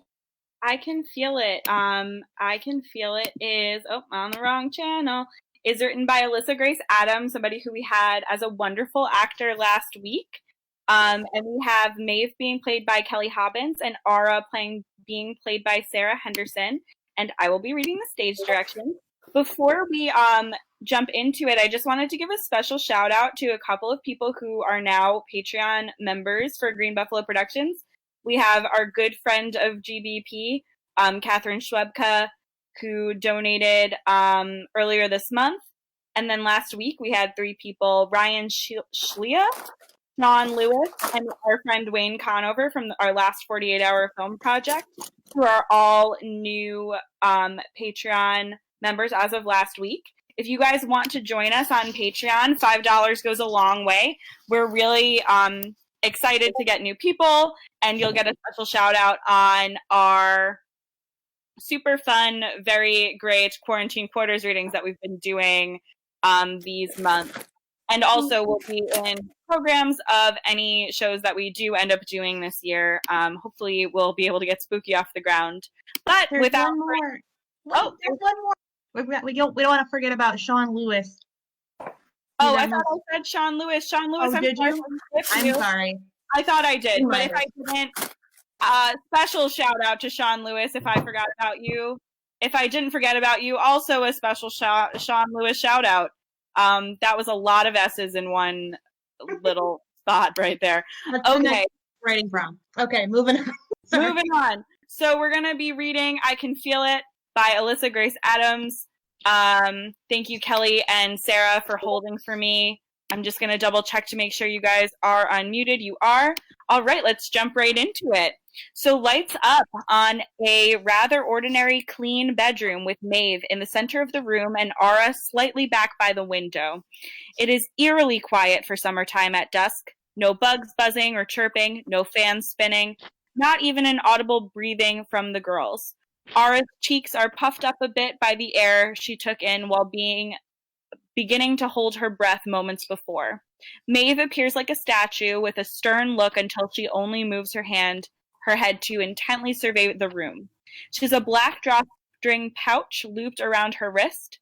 I Can Feel It. I Can Feel It is, on the wrong channel, is written by Alyssa Grace Adams, somebody who we had as a wonderful actor last week. And we have Maeve being played by Kelly Hobbins and Ara being played by Sara Henderson. And I will be reading the stage directions. Before we jump into it, I just wanted to give a special shout out to a couple of people who are now Patreon members for Green Buffalo Productions. we have our good friend of GBP, Catherine Schwebka, who donated earlier this month. And then last week we had 3 people, Ryan Schlia, Shawn Lewis, and our friend Wayne Conover from our last 48-hour film project, who are all new Patreon members as of last week. If you guys want to join us on Patreon, $5 goes a long way. We're really excited to get new people, and you'll get a special shout out on our super fun, very great quarantine quarters readings that we've been doing these months. And also we'll be in programs of any shows that we do end up doing this year. Hopefully we'll be able to get spooky off the ground. But
There's
without
one more.
Oh,
There's one more. We don't want to forget about Shawn Lewis.
Oh, I thought I said Shawn Lewis. Shawn Lewis,
Oh, did you? I'm sorry.
I thought I did,
You
but
might
if I didn't, special shout out to Shawn Lewis if I forgot about you. If I didn't forget about you, also a special Shawn Lewis shout out. That was a lot of S's in one little spot right there.
That's the
Okay.
next writing from. Okay, moving on. Sorry.
Moving on. So we're going to be reading I Can Feel It by Alyssa Grace Adams. Thank you, Kelly and Sara, for holding for me. I'm just going to double check to make sure you guys are unmuted. You are. All right, let's jump right into it. So lights up on a rather ordinary clean bedroom with Maeve in the center of the room and Aura slightly back by the window. It is eerily quiet for summertime at dusk. No bugs buzzing or chirping, no fans spinning, not even an audible breathing from the girls. Aura's cheeks are puffed up a bit by the air she took in while beginning to hold her breath moments before. Maeve appears like a statue with a stern look until she only moves her head to intently survey the room. She has a black drawstring pouch looped around her wrist.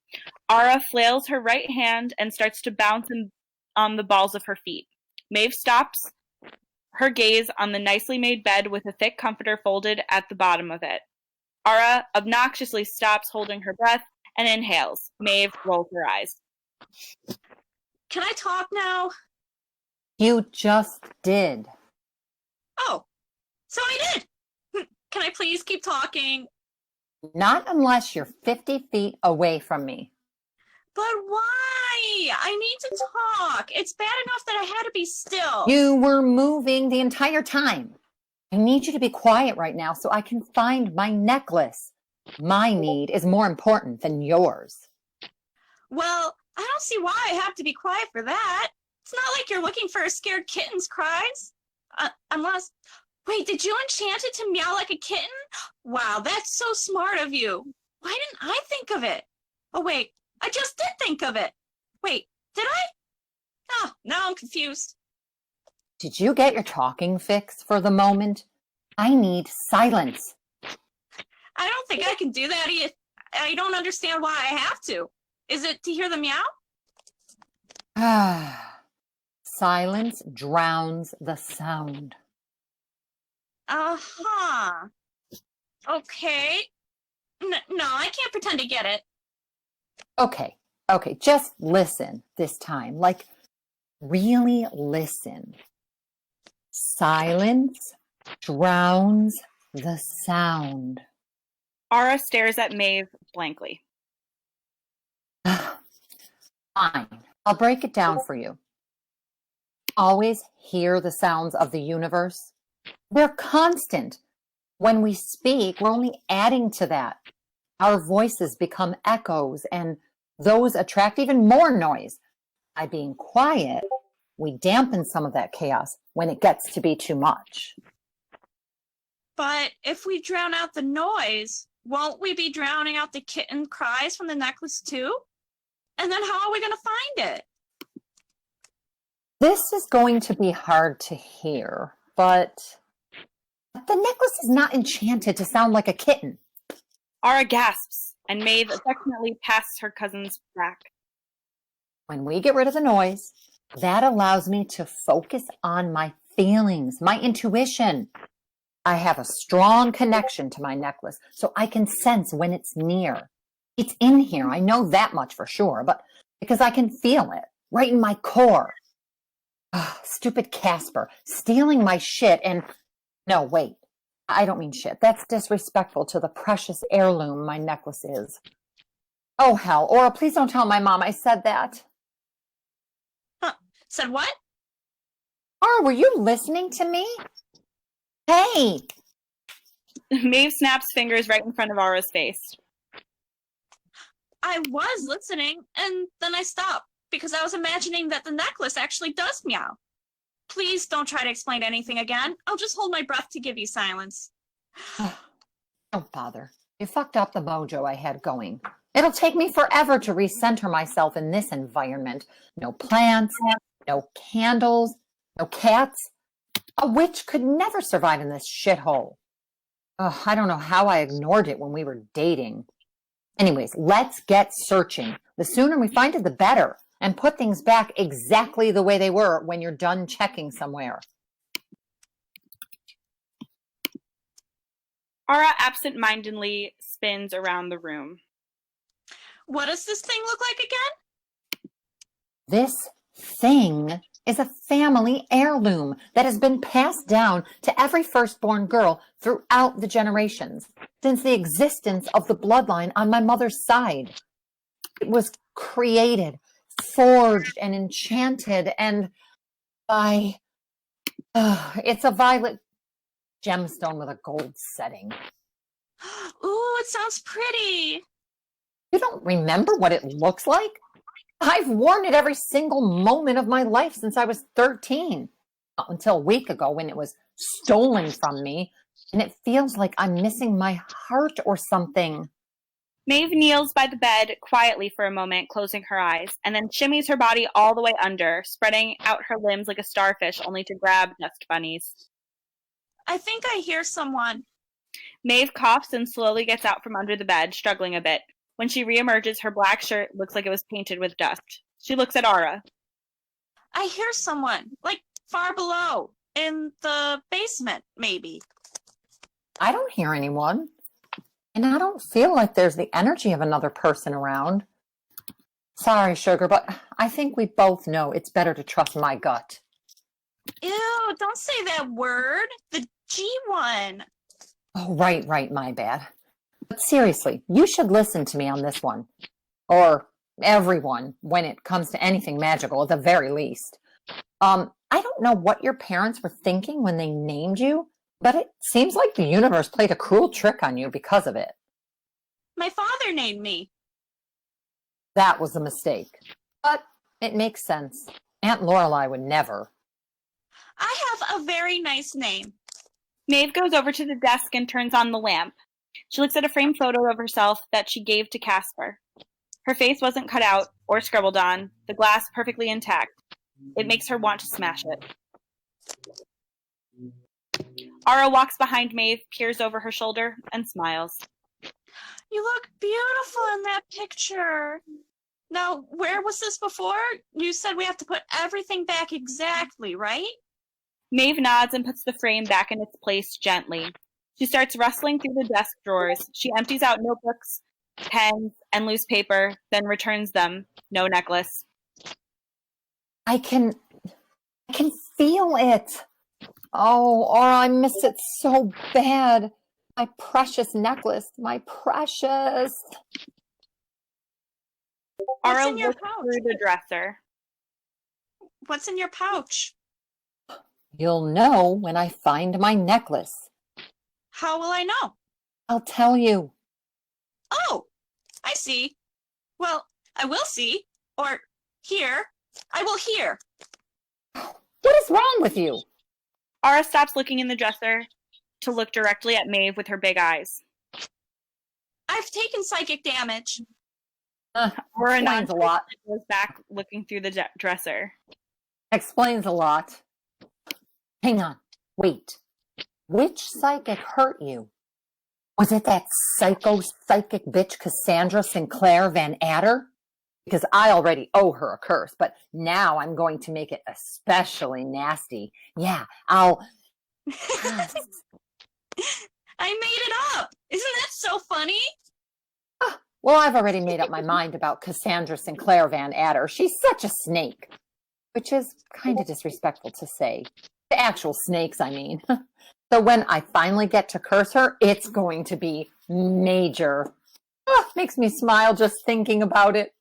Aura flails her right hand and starts to bounce on the balls of her feet. Maeve stops her gaze on the nicely made bed with a thick comforter folded at the bottom of it. Aura obnoxiously stops holding her breath and inhales. Maeve rolls her eyes.
Can I talk now?
You just did.
Oh, so I did. Can I please keep talking?
Not unless you're 50 feet away from me.
But why? I need to talk. It's bad enough that I had to be still.
You were moving the entire time. I need you to be quiet right now so I can find my necklace. My need is more important than yours.
Well, I don't see why I have to be quiet for that. It's not like you're looking for a scared kitten's cries. Unless... Wait, did you enchant it to meow like a kitten? Wow, that's so smart of you. Why didn't I think of it? Oh, wait, I just did think of it. Wait, did I? Oh, now I'm confused.
Did you get your talking fix for the moment? I need silence.
I don't think I can do that. I don't understand why I have to. Is it to hear the meow?
Silence drowns the sound.
Uh-huh. Okay. No, I can't pretend to get it.
Okay, just listen this time. Like, really listen. Silence drowns the sound.
Aura stares at Maeve blankly.
Fine, I'll break it down for you. Always hear the sounds of the universe. They're constant. When we speak, we're only adding to that. Our voices become echoes, and those attract even more noise. By being quiet, we dampen some of that chaos when it gets to be too much.
But if we drown out the noise, won't we be drowning out the kitten cries from the necklace too? And then how are we going to find it?
This is going to be hard to hear, but the necklace is not enchanted to sound like a kitten.
Aura gasps, and Maeve affectionately passes her cousin's back.
When we get rid of the noise, that allows me to focus on my feelings, my intuition. I have a strong connection to my necklace, so I can sense when it's near. It's in here, I know that much for sure, but because I can feel it right in my core. Stupid Casper, stealing my shit and No, wait. I don't mean shit. That's disrespectful to the precious heirloom my necklace is. Oh, hell. Aura, please don't tell my mom I said that.
Huh. Said what?
Aura, were you listening to me? Hey!
Maeve snaps fingers right in front of Aura's face.
I was listening, and then I stopped because I was imagining that the necklace actually does meow. Please don't try to explain anything again. I'll just hold my breath to give you silence.
Don't bother. You fucked up the mojo I had going. It'll take me forever to recenter myself in this environment. No plants, no candles, no cats. A witch could never survive in this shithole. I don't know how I ignored it when we were dating. Anyways, let's get searching. The sooner we find it, the better. And put things back exactly the way they were when you're done checking somewhere.
Aura absent-mindedly spins around the room.
What does this thing look like again?
This thing is a family heirloom that has been passed down to every firstborn girl throughout the generations since the existence of the bloodline on my mother's side. It was created, forged, and enchanted, and by... it's a violet gemstone with a gold setting.
Ooh, it sounds pretty.
You don't remember what it looks like? I've worn it every single moment of my life since I was 13. Until a week ago when it was stolen from me. And it feels like I'm missing my heart or something.
Maeve kneels by the bed quietly for a moment, closing her eyes, and then shimmies her body all the way under, spreading out her limbs like a starfish, only to grab dust bunnies.
I think I hear someone.
Maeve coughs and slowly gets out from under the bed, struggling a bit. When she reemerges, her black shirt looks like it was painted with dust. She looks at Aura.
I hear someone, like far below, in the basement, maybe.
I don't hear anyone. And I don't feel like there's the energy of another person around. Sorry, sugar, but I think we both know it's better to trust my gut.
Ew, don't say that word. The G one.
Oh, right, my bad. But seriously, you should listen to me on this one. Or everyone, when it comes to anything magical, at the very least. I don't know what your parents were thinking when they named you, but it seems like the universe played a cruel trick on you because of it.
My father named me.
That was a mistake. But it makes sense. Aunt Lorelei would never.
I have a very nice name.
Maeve goes over to the desk and turns on the lamp. She looks at a framed photo of herself that she gave to Casper. Her face wasn't cut out or scribbled on, the glass perfectly intact. It makes her want to smash it. Aura walks behind Maeve, peers over her shoulder, and smiles.
You look beautiful in that picture. Now, where was this before? You said we have to put everything back exactly, right?
Maeve nods and puts the frame back in its place gently. She starts rustling through the desk drawers. She empties out notebooks, pens, and loose paper, then returns them. No necklace.
I can feel it. Oh, Aura, I miss it so bad. My precious necklace, my precious.
Aura
in your
looks
pouch?
through the dresser.
What's in your pouch?
You'll know when I find my necklace.
How will I know?
I'll tell you.
Oh, I see. Well, I will see. Or hear. I will hear.
What is wrong with you?
Aura stops looking in the dresser to look directly at Maeve with her big eyes.
I've taken psychic damage.
Aura
Explains a lot.
goes back looking through the dresser.
Explains a lot. Hang on. Wait. Which psychic hurt you? Was it that psychic bitch Cassandra Sinclair Van Adder? Because I already owe her a curse, but now I'm going to make it especially nasty. Yeah, I'll...
I made it up. Isn't that so funny?
Well, I've already made up my mind about Cassandra Sinclair Van Adder. She's such a snake. Which is kind of disrespectful to say. The actual snakes, I mean. So when I finally get to curse her, it's going to be major. Oh, makes me smile just thinking about it.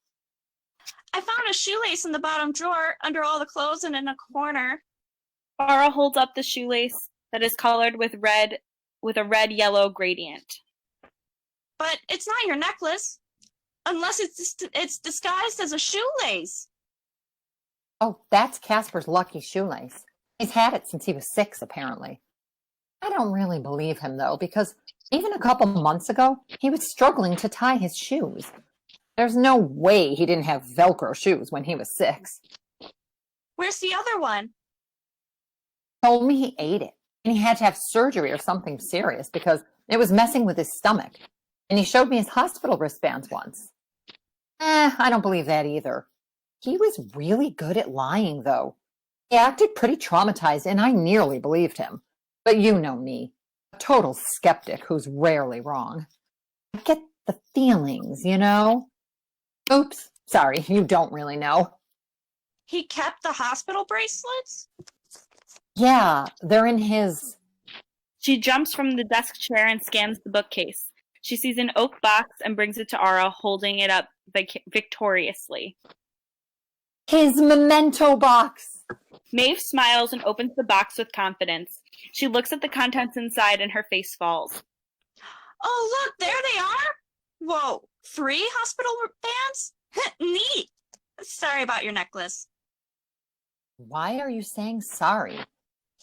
I found a shoelace in the bottom drawer under all the clothes and in a corner.
Sara holds up the shoelace that is colored with a red-yellow gradient.
But it's not your necklace, unless it's disguised as a shoelace.
Oh, that's Casper's lucky shoelace. He's had it since he was 6, apparently. I don't really believe him, though, because even a couple months ago, he was struggling to tie his shoes. There's no way he didn't have Velcro shoes when he was 6.
Where's the other one?
Told me he ate it, and he had to have surgery or something serious because it was messing with his stomach. And he showed me his hospital wristbands once. I don't believe that either. He was really good at lying, though. He acted pretty traumatized, and I nearly believed him. But you know me, a total skeptic who's rarely wrong. I get the feelings, you know? Oops, sorry, you don't really know.
He kept the hospital bracelets?
Yeah, they're in his...
She jumps from the desk chair and scans the bookcase. She sees an oak box and brings it to Ara, holding it up victoriously.
His memento box!
Maeve smiles and opens the box with confidence. She looks at the contents inside and her face falls.
Oh, look, there they are! Whoa, 3 hospital bands? Neat! Sorry about your necklace.
Why are you saying sorry?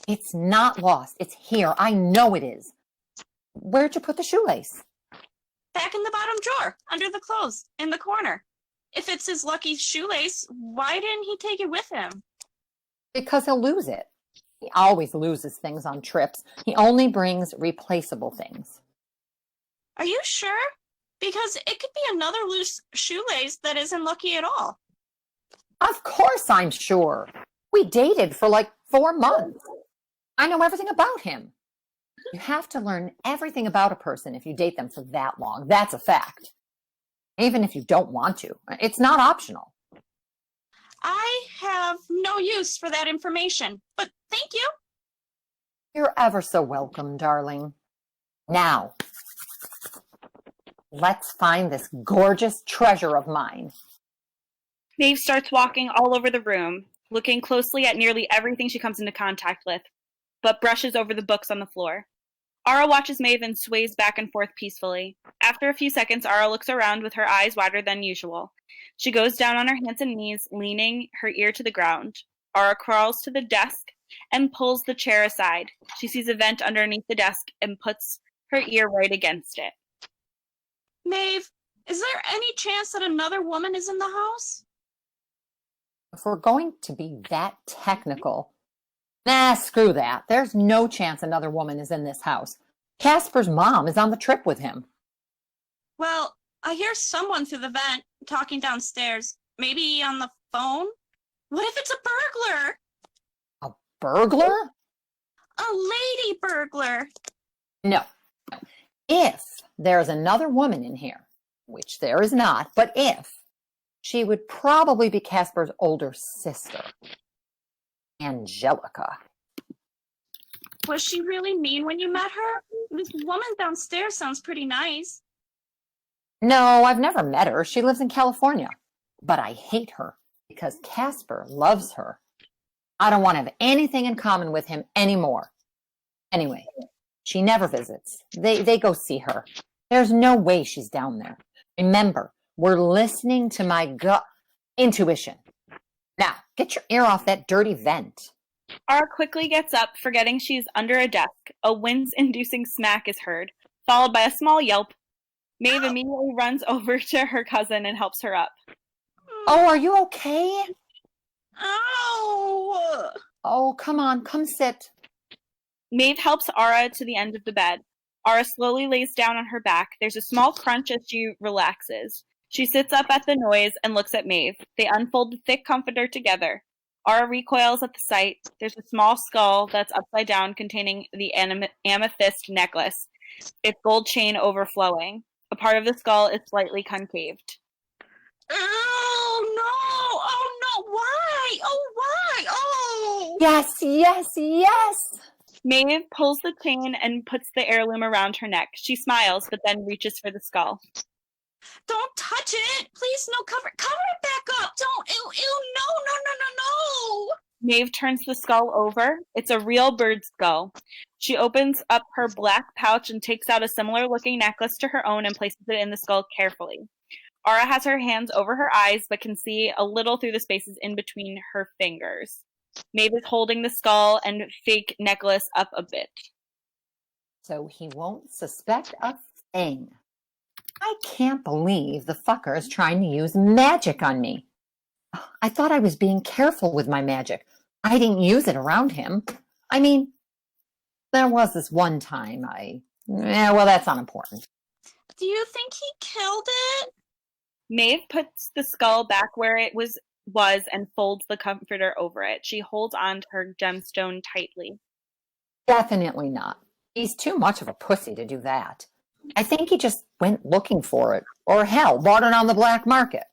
It's not lost. It's here. I know it is. Where'd you put the shoelace?
Back in the bottom drawer, under the clothes, in the corner. If it's his lucky shoelace, why didn't he take it with him?
Because he'll lose it. He always loses things on trips. He only brings replaceable things.
Are you sure? Because it could be another loose shoelace that isn't lucky at all.
Of course I'm sure. We dated for like 4 months. I know everything about him. You have to learn everything about a person if you date them for that long. That's a fact. Even if you don't want to. It's not optional.
I have no use for that information, but thank you.
You're ever so welcome, darling. Now, let's find this gorgeous treasure of mine.
Maeve starts walking all over the room, looking closely at nearly everything she comes into contact with, but brushes over the books on the floor. Ara watches Maeve and sways back and forth peacefully. After a few seconds, Ara looks around with her eyes wider than usual. She goes down on her hands and knees, leaning her ear to the ground. Ara crawls to the desk and pulls the chair aside. She sees a vent underneath the desk and puts her ear right against it.
Maeve, is there any chance that another woman is in the house?
If we're going to be that technical, nah, screw that. There's no chance another woman is in this house. Casper's mom is on the trip with him.
Well, I hear someone through the vent talking downstairs. Maybe on the phone? What if it's a burglar?
A burglar?
A lady burglar.
No. If there's another woman in here, which there is not, but if, she would probably be Casper's older sister, Angelica.
Was she really mean when you met her? This woman downstairs sounds pretty nice.
No, I've never met her. She lives in California. But I hate her because Casper loves her. I don't want to have anything in common with him anymore. Anyway, she never visits. They go see her. There's no way she's down there. Remember, we're listening to my gut intuition. Now, get your ear off that dirty vent.
Ara quickly gets up, forgetting she's under a desk. A wince-inducing smack is heard, followed by a small yelp. Maeve immediately runs over to her cousin and helps her up.
Oh, are you okay?
Ow!
Oh, come on, come sit.
Maeve helps Ara to the end of the bed. Ara slowly lays down on her back. There's a small crunch as she relaxes. She sits up at the noise and looks at Maeve. They unfold the thick comforter together. Ara recoils at the sight. There's a small skull that's upside down containing the amethyst necklace, its gold chain overflowing. A part of the skull is slightly concaved.
Oh, no! Oh, no! Why? Oh, why? Oh!
Yes, yes, yes!
Maeve pulls the chain and puts the heirloom around her neck. She smiles, but then reaches for the skull.
Don't touch it! Please, no, cover it back up! Don't! Ew, no!
Maeve turns the skull over. It's a real bird skull. She opens up her black pouch and takes out a similar-looking necklace to her own and places it in the skull carefully. Ara has her hands over her eyes but can see a little through the spaces in between her fingers. Maeve is holding the skull and fake necklace up a bit.
So he won't suspect a thing. I can't believe the fucker is trying to use magic on me. I thought I was being careful with my magic. I didn't use it around him. I mean, there was this one time well, that's unimportant.
Do you think he killed it?
Maeve puts the skull back where it was and folds the comforter over it. She holds on to her gemstone tightly.
Definitely not. He's too much of a pussy to do that. I think he just went looking for it, or hell, bought it on the black market.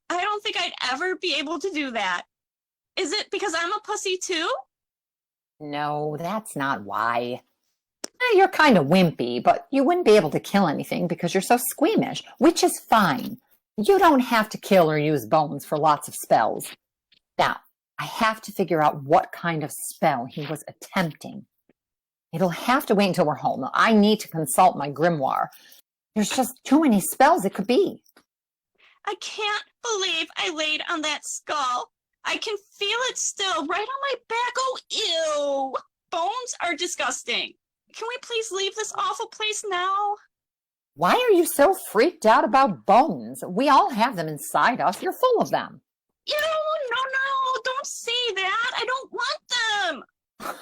I don't think I'd ever be able to do that. Is it because I'm a pussy too?
No, that's not why. You're kind of wimpy, but you wouldn't be able to kill anything because you're so squeamish, which is fine. You don't have to kill or use bones for lots of spells. Now, I have to figure out what kind of spell he was attempting. It'll have to wait until we're home. I need to consult my grimoire. There's just too many spells it could be.
I can't believe I laid on that skull. I can feel it still right on my back. Oh, ew. Bones are disgusting. Can we please leave this awful place now?
Why are you so freaked out about bones? We all have them inside us. You're full of them.
Ew, no, don't say that. I don't want them.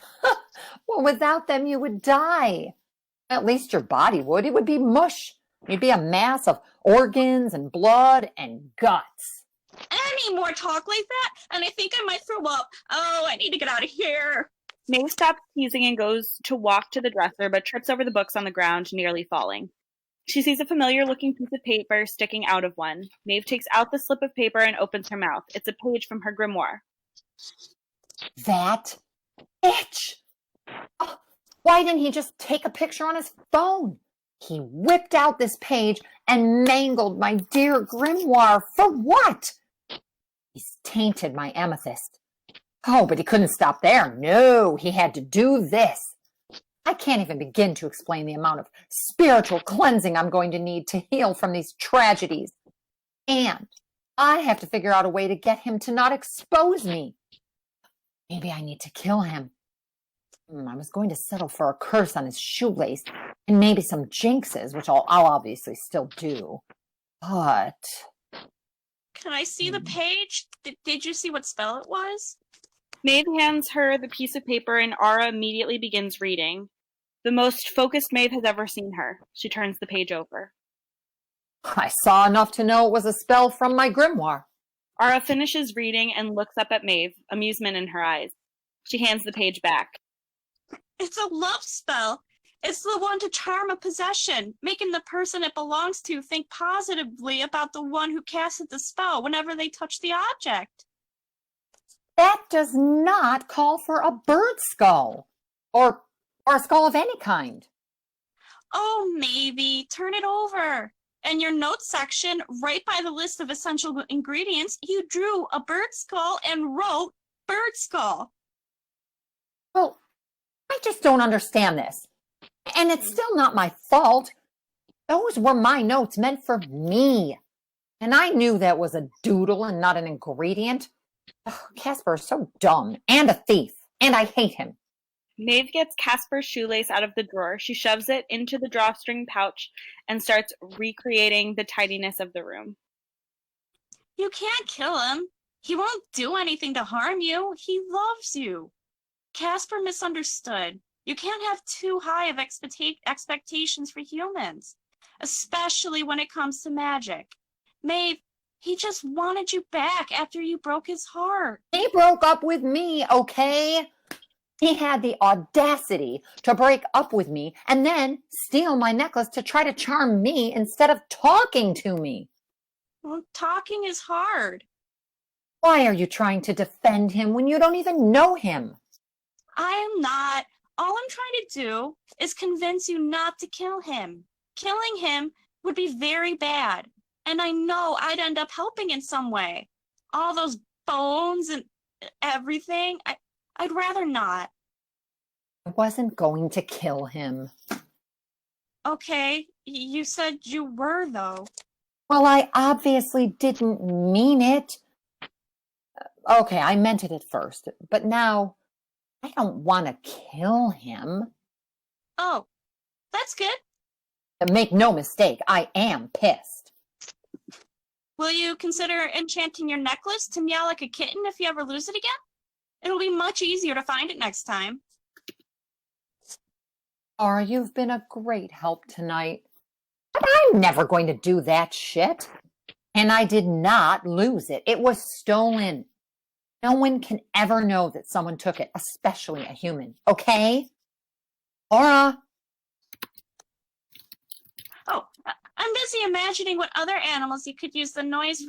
Well, without them, you would die. At least your body would. It would be mush. You'd be a mass of organs and blood and guts.
Any more talk like that, and I think I might throw up. Oh, I need to get out of here.
Maeve stops teasing and goes to walk to the dresser, but trips over the books on the ground, nearly falling. She sees a familiar-looking piece of paper sticking out of one. Maeve takes out the slip of paper and opens her mouth. It's a page from her grimoire.
That bitch! Oh, why didn't he just take a picture on his phone? He whipped out this page and mangled my dear grimoire. For what? He's tainted my amethyst. Oh, but he couldn't stop there. No, he had to do this. I can't even begin to explain the amount of spiritual cleansing I'm going to need to heal from these tragedies. And I have to figure out a way to get him to not expose me. Maybe I need to kill him. I was going to settle for a curse on his shoelace and maybe some jinxes, which I'll obviously still do. But...
Can I see the page? Did you see what spell it was?
Maeve hands her the piece of paper and Ara immediately begins reading. The most focused Maeve has ever seen her. She turns the page over.
I saw enough to know it was a spell from my grimoire.
Ara finishes reading and looks up at Maeve, amusement in her eyes. She hands the page back.
It's a love spell. It's the one to charm a possession, making the person it belongs to think positively about the one who casted the spell whenever they touch the object.
That does not call for a bird skull. Or a skull of any kind.
Oh, maybe. Turn it over. In your notes section, right by the list of essential ingredients, you drew a bird skull and wrote bird skull.
Well, I just don't understand this. And it's still not my fault. Those were my notes meant for me. And I knew that was a doodle and not an ingredient. Ugh, Casper is so dumb and a thief. And I hate him.
Maeve gets Casper's shoelace out of the drawer. She shoves it into the drawstring pouch and starts recreating the tidiness of the room.
You can't kill him. He won't do anything to harm you. He loves you. Casper misunderstood. You can't have too high of expectations for humans, especially when it comes to magic. Maeve, he just wanted you back after you broke his heart.
He broke up with me, okay? He had the audacity to break up with me and then steal my necklace to try to charm me instead of talking to me.
Well, talking is hard.
Why are you trying to defend him when you don't even know him?
I am not. All I'm trying to do is convince you not to kill him. Killing him would be very bad. And I know I'd end up helping in some way. All those bones and everything. I'd rather not.
I wasn't going to kill him.
Okay, you said you were, though.
Well, I obviously didn't mean it. Okay, I meant it at first, but now I don't want to kill him.
Oh, that's good.
Make no mistake, I am pissed.
Will you consider enchanting your necklace to meow like a kitten if you ever lose it again? It'll be much easier to find it next time.
Sara, you've been a great help tonight. But I'm never going to do that shit. And I did not lose it. It was stolen. No one can ever know that someone took it, especially a human. Okay? Sara?
Oh, I'm busy imagining what other animals you could use the noise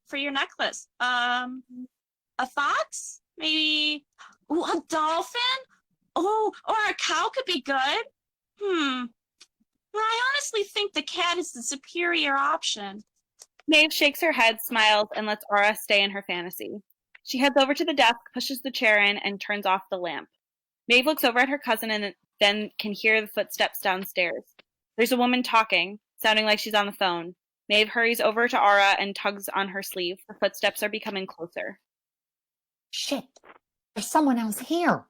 for your necklace. A fox? Maybe a dolphin? Oh, or a cow could be good. Well, I honestly think the cat is the superior option.
Maeve shakes her head, smiles, and lets Aura stay in her fantasy. She heads over to the desk, pushes the chair in, and turns off the lamp. Maeve looks over at her cousin and then can hear the footsteps downstairs. There's a woman talking, sounding like she's on the phone. Maeve hurries over to Aura and tugs on her sleeve. The footsteps are becoming closer.
Shit. There's someone else here.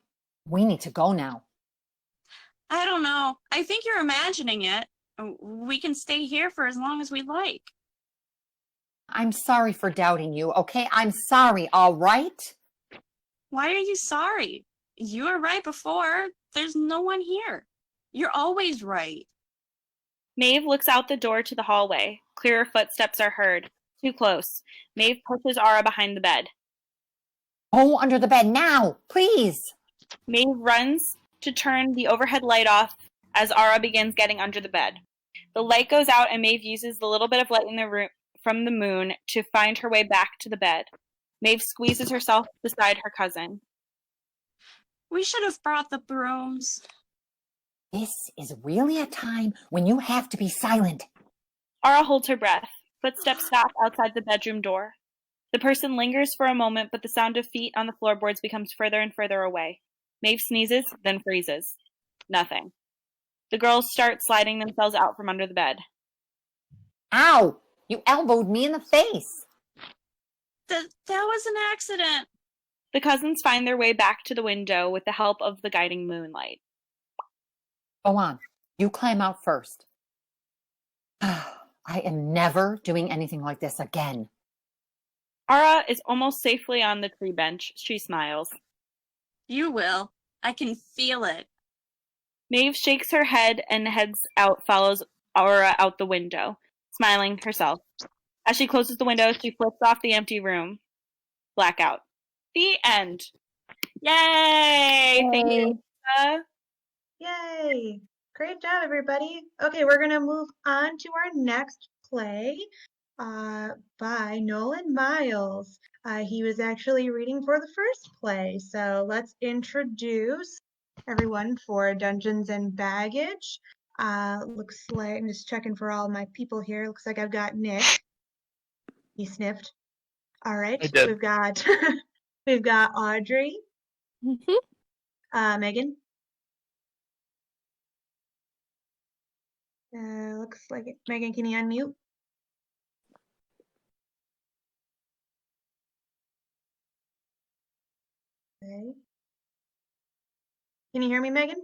We need to go now.
I don't know. I think you're imagining it. We can stay here for as long as we like.
I'm sorry for doubting you, okay? I'm sorry, all right?
Why are you sorry? You were right before. There's no one here. You're always right.
Maeve looks out the door to the hallway. Clearer footsteps are heard. Too close. Maeve pushes Aura behind the bed.
Oh, under the bed now, please.
Maeve runs to turn the overhead light off as Aura begins getting under the bed. The light goes out and Maeve uses the little bit of light in the room from the moon to find her way back to the bed. Maeve squeezes herself beside her cousin.
We should have brought the brooms.
This is really a time when you have to be silent.
Aura holds her breath. Footsteps stop outside the bedroom door. The person lingers for a moment, but the sound of feet on the floorboards becomes further and further away. Maeve sneezes, then freezes. Nothing. The girls start sliding themselves out from under the bed.
Ow! You elbowed me in the face.
That was an accident.
The cousins find their way back to the window with the help of the guiding moonlight.
Go on. You climb out first. I am never doing anything like this again.
Aura is almost safely on the tree bench. She smiles.
You will. I can feel it.
Maeve shakes her head and heads out, follows Aura out the window, smiling herself. As she closes the window, she flips off the empty room. Blackout. The end. Yay! Thank you, Alyssa.
Yay! Great job, everybody. Okay, we're going to move on to our next play by Nolan Miles. He was actually reading for the first play. So let's introduce everyone for Dungeons and Baggage. Looks like, I'm just checking for all my people here. Looks like I've got Nick. He sniffed. All right.
I did.
We've got Audrey. Megan. Looks like it. Megan, can you unmute? Okay. Can you hear me, Megan?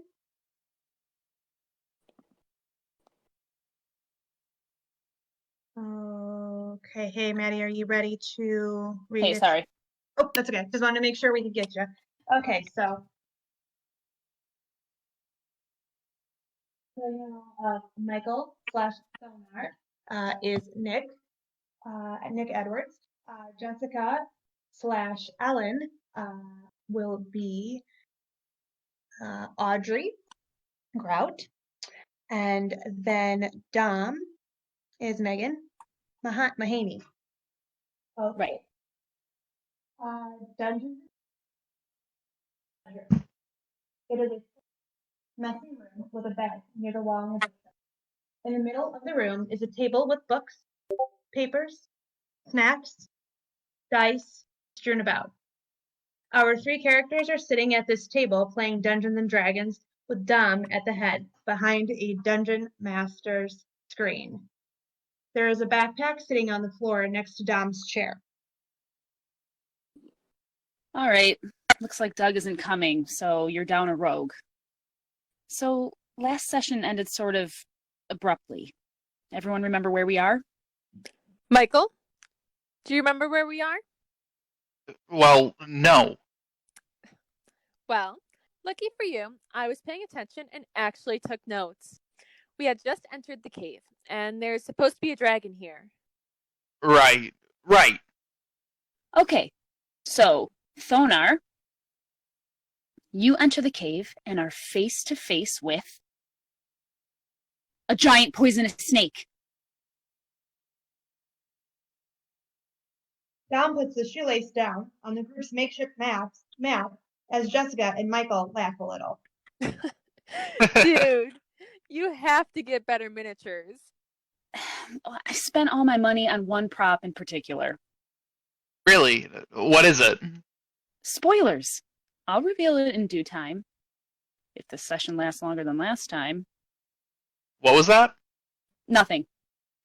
Okay. Hey, Maddie, are you ready to read
Hey,
it?
sorry.
Oh, that's okay. Just wanted to make sure we could get you. Okay, so. Michael / Thonar is Nick Edwards. Jessica / Eylyn will be Audrey Grout. And then Dom is Megan Mahaney. Okay.
Right.
Dungeons. It is a messy room with a bed near the wall and a bookshelf. In the middle of the room is a table with books, papers, snacks, dice strewn about. Our three characters are sitting at this table playing Dungeons and Dragons with Dom at the head behind a dungeon master's screen. There is a backpack sitting on the floor next to Dom's chair.
All right. Looks like Doug isn't coming, so you're down a rogue. So last session ended sort of abruptly. Everyone remember where we are?
Michael, do you remember where we are?
Well, no.
Well, lucky for you, I was paying attention and actually took notes. We had just entered the cave, and there's supposed to be a dragon here.
Right.
Okay. So, Thonar, you enter the cave and are face to face with a giant poisonous snake.
Dom puts the shoelace down on the group's makeshift map as Jessica and Michael laugh a little.
Dude, you have to get better miniatures.
I spent all my money on one prop in particular.
Really? What is it?
Spoilers. I'll reveal it in due time. If the session lasts longer than last time.
What was that?
Nothing.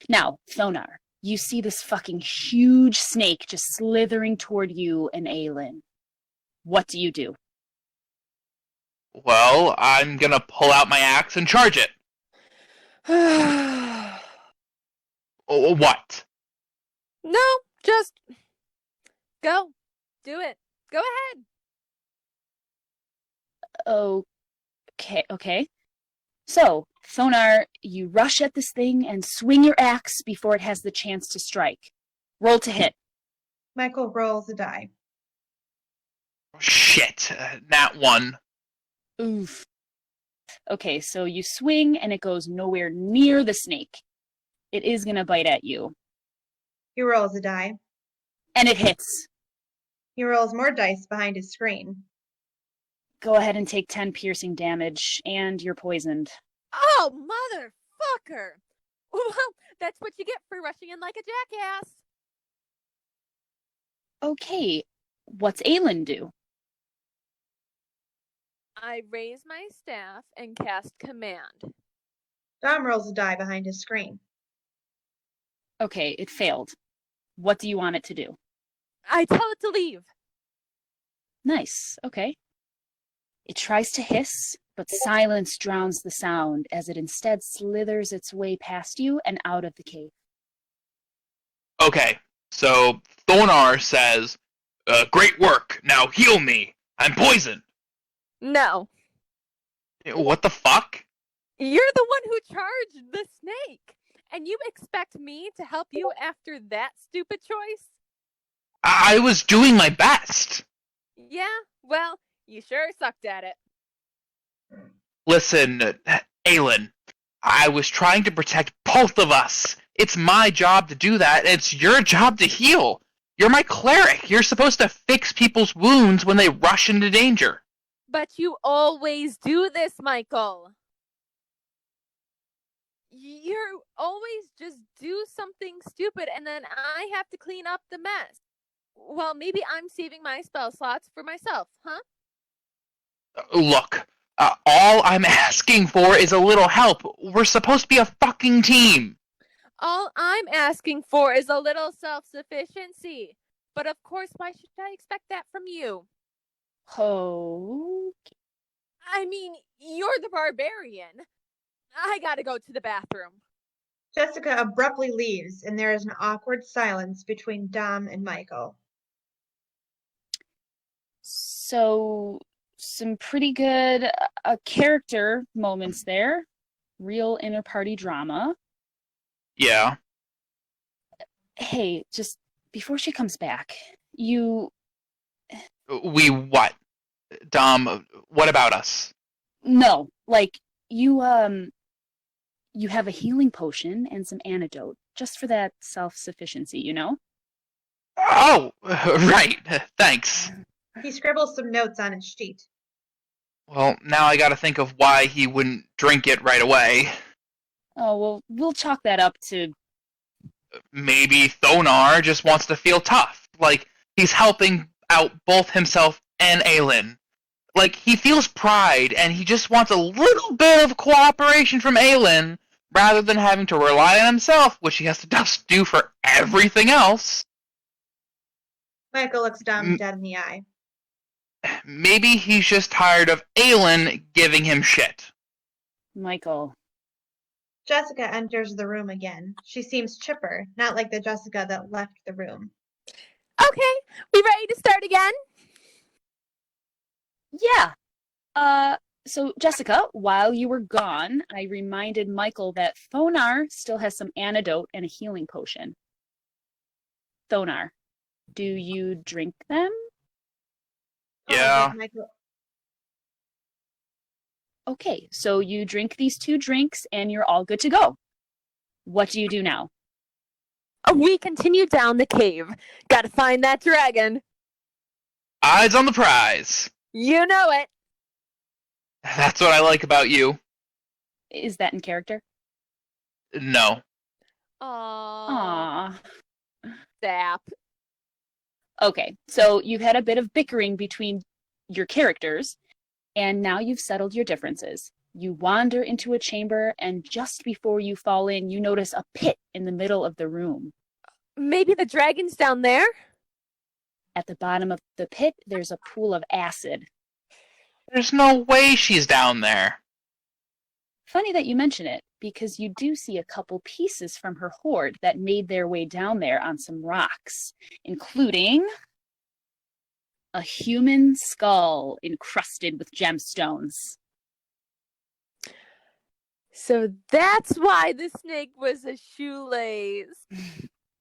Now, Thonar, you see this fucking huge snake just slithering toward you and Eylyn. What do you do?
Well, I'm gonna pull out my axe and charge it. What?
No, just go. Do it. Go ahead.
Okay. So, Thonar, you rush at this thing and swing your axe before it has the chance to strike. Roll to hit.
Michael rolls a die.
Shit, nat 1.
Oof. Okay, so you swing and it goes nowhere near the snake. It is going to bite at you.
He rolls a die.
And it hits.
He rolls more dice behind his screen.
Go ahead and take 10 piercing damage, and you're poisoned.
Oh, motherfucker! Well, that's what you get for rushing in like a jackass.
Okay, what's Aylin do?
I raise my staff and cast command.
Dom rolls a die behind his screen.
Okay, it failed. What do you want it to do?
I tell it to leave.
Nice, okay. It tries to hiss, but silence drowns the sound as it instead slithers its way past you and out of the cave.
Okay, so Thonar says, great work, now heal me. I'm poisoned.
No.
What the fuck?
You're the one who charged the snake. And you expect me to help you after that stupid choice?
I was doing my best.
Yeah, well, you sure sucked at it.
Listen, Eylyn, I was trying to protect both of us. It's my job to do that, and it's your job to heal. You're my cleric. You're supposed to fix people's wounds when they rush into danger.
But you always do this, Michael. You always just do something stupid, and then I have to clean up the mess. Well, maybe I'm saving my spell slots for myself, huh?
Look, all I'm asking for is a little help. We're supposed to be a fucking team.
All I'm asking for is a little self-sufficiency. But of course, why should I expect that from you?
Oh.
I mean, you're the barbarian. I gotta go to the bathroom.
Jessica abruptly leaves, and there is an awkward silence between Dom and Michael.
So, some pretty good character moments there. Real inter-party drama.
Yeah.
Hey, just before she comes back, you...
We what? Dom, what about us?
No, like, you have a healing potion and some antidote, just for that self-sufficiency, you know?
Oh, right. Thanks.
He scribbles some notes on his sheet.
Well, now I gotta think of why he wouldn't drink it right away.
Oh, well, we'll chalk that up to...
Maybe Thonar just wants to feel tough. Like, he's helping out both himself and Eylyn. Like, he feels pride, and he just wants a little bit of cooperation from Eylyn, rather than having to rely on himself, which he has to just do for everything else.
Michael looks Dom dead in the eye.
Maybe he's just tired of Eylyn giving him shit.
Michael.
Jessica enters the room again. She seems chipper, not like the Jessica that left the room.
Okay, we ready to start again?
Yeah. So Jessica, while you were gone, I reminded Michael that Thonar still has some antidote and a healing potion. Thonar, do you drink them?
Yeah.
Michael.
Okay, so you drink these 2 drinks and you're all good to go. What do you do now?
We continue down the cave. Gotta find that dragon.
Eyes on the prize.
You know it.
That's what I like about you.
Is that in character?
No.
Aww.
Aww.
Sap.
Okay, so you've had a bit of bickering between your characters, and now you've settled your differences. You wander into a chamber, and just before you fall in, you notice a pit in the middle of the room.
Maybe the dragon's down there?
At the bottom of the pit, there's a pool of acid.
There's no way she's down there.
Funny that you mention it, because you do see a couple pieces from her hoard that made their way down there on some rocks, including a human skull encrusted with gemstones.
So that's why the snake was a shoelace.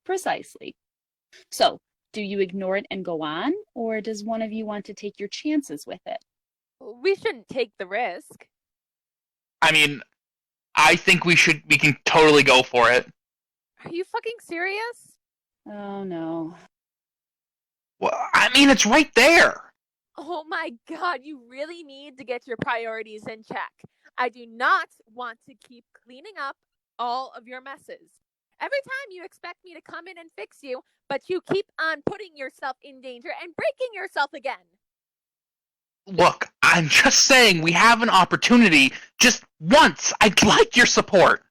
Precisely. So, do you ignore it and go on, or does one of you want to take your chances with it?
We shouldn't take the risk.
I mean, I think we can totally go for it.
Are you fucking serious?
Oh no.
Well, I mean, it's right there.
Oh my god, you really need to get your priorities in check. I do not want to keep cleaning up all of your messes. Every time you expect me to come in and fix you, but you keep on putting yourself in danger and breaking yourself again.
Look, I'm just saying we have an opportunity just once. I'd like your support.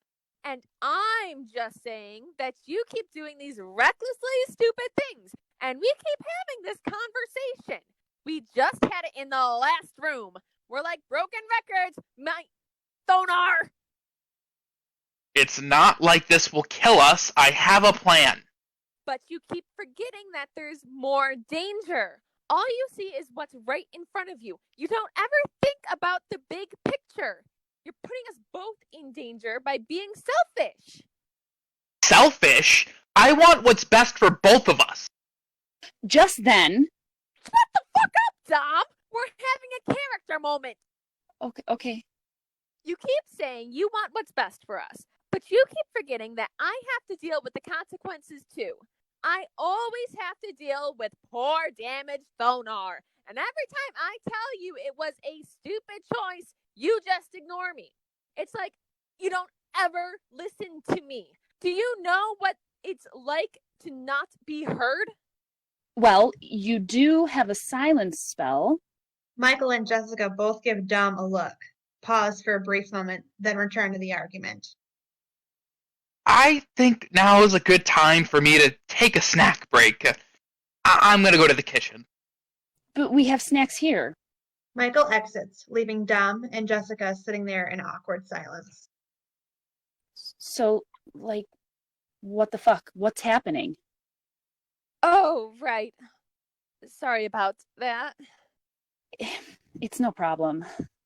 And I'm just saying that you keep doing these recklessly stupid things, and we keep having this conversation. We just had it in the last room. We're like broken records, my Thonar.
It's not like this will kill us. I have a plan.
But you keep forgetting that there's more danger. All you see is what's right in front of you. You don't ever think about the big picture. You're putting us both in danger by being selfish.
Selfish? I want what's best for both of us.
Just then...
Shut the fuck up, Dom! We're having a character moment.
Okay.
You keep saying you want what's best for us, but you keep forgetting that I have to deal with the consequences too. I always have to deal with poor, damaged Thonar. And every time I tell you it was a stupid choice, you just ignore me. It's like you don't ever listen to me. Do you know what it's like to not be heard?
Well, you do have a silence spell.
Michael and Jessica both give Dom a look, pause for a brief moment, then return to the argument.
I think now is a good time for me to take a snack break. I'm going to go to the kitchen.
But we have snacks here.
Michael exits, leaving Dom and Jessica sitting there in awkward silence.
So, like, what the fuck? What's happening?
Oh, right. Sorry about that.
It's no problem.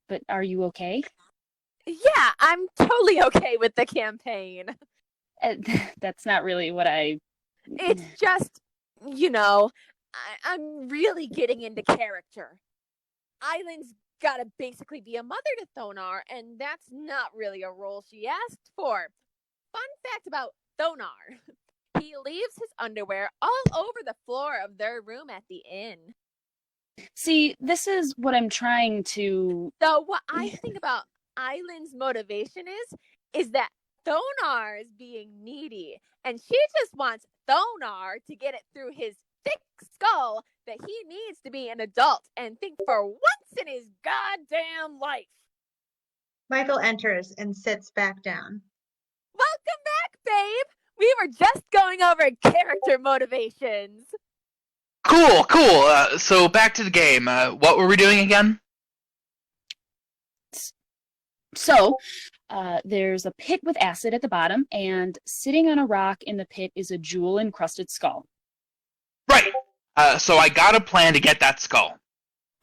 But are you okay?
Yeah, I'm totally okay with the campaign.
That's not really what I...
It's just, you know, I'm really getting into character. Eylyn's gotta basically be a mother to Thonar, and that's not really a role she asked for. Fun fact about Thonar. He leaves his underwear all over the floor of their room at the inn.
See, this is what I'm trying to...
So what I think about Eylyn's motivation is that Thonar is being needy, and she just wants Thonar to get it through his thick skull that he needs to be an adult and think for once in his goddamn life.
Michael enters and sits back down.
Welcome back, babe. We were just going over character motivations.
Cool. So back to the game. What were we doing again?
So, there's a pit with acid at the bottom, and sitting on a rock in the pit is a jewel-encrusted skull.
Right. So I got a plan to get that skull.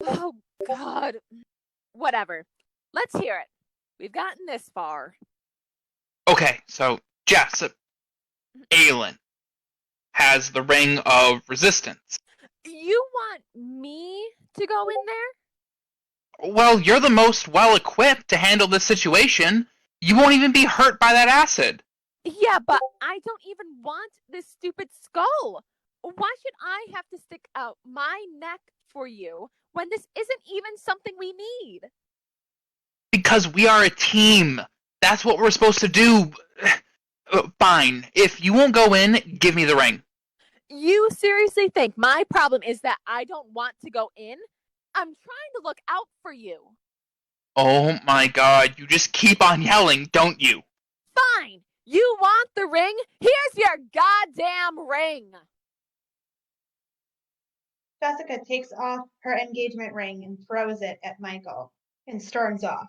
Oh, God. Whatever. Let's hear it. We've gotten this far.
Okay, so Jess, Aylyn has the Ring of Resistance.
You want me to go in there?
Well, you're the most well-equipped to handle this situation. You won't even be hurt by that acid.
Yeah, but I don't even want this stupid skull. Why should I have to stick out my neck for you when this isn't even something we need?
Because we are a team. That's what we're supposed to do. Fine. If you won't go in, give me the ring.
You seriously think my problem is that I don't want to go in? I'm trying to look out for you.
Oh my god, you just keep on yelling, don't you?
Fine. You want the ring? Here's your goddamn ring.
Jessica takes off her engagement ring and throws it at Michael and storms off.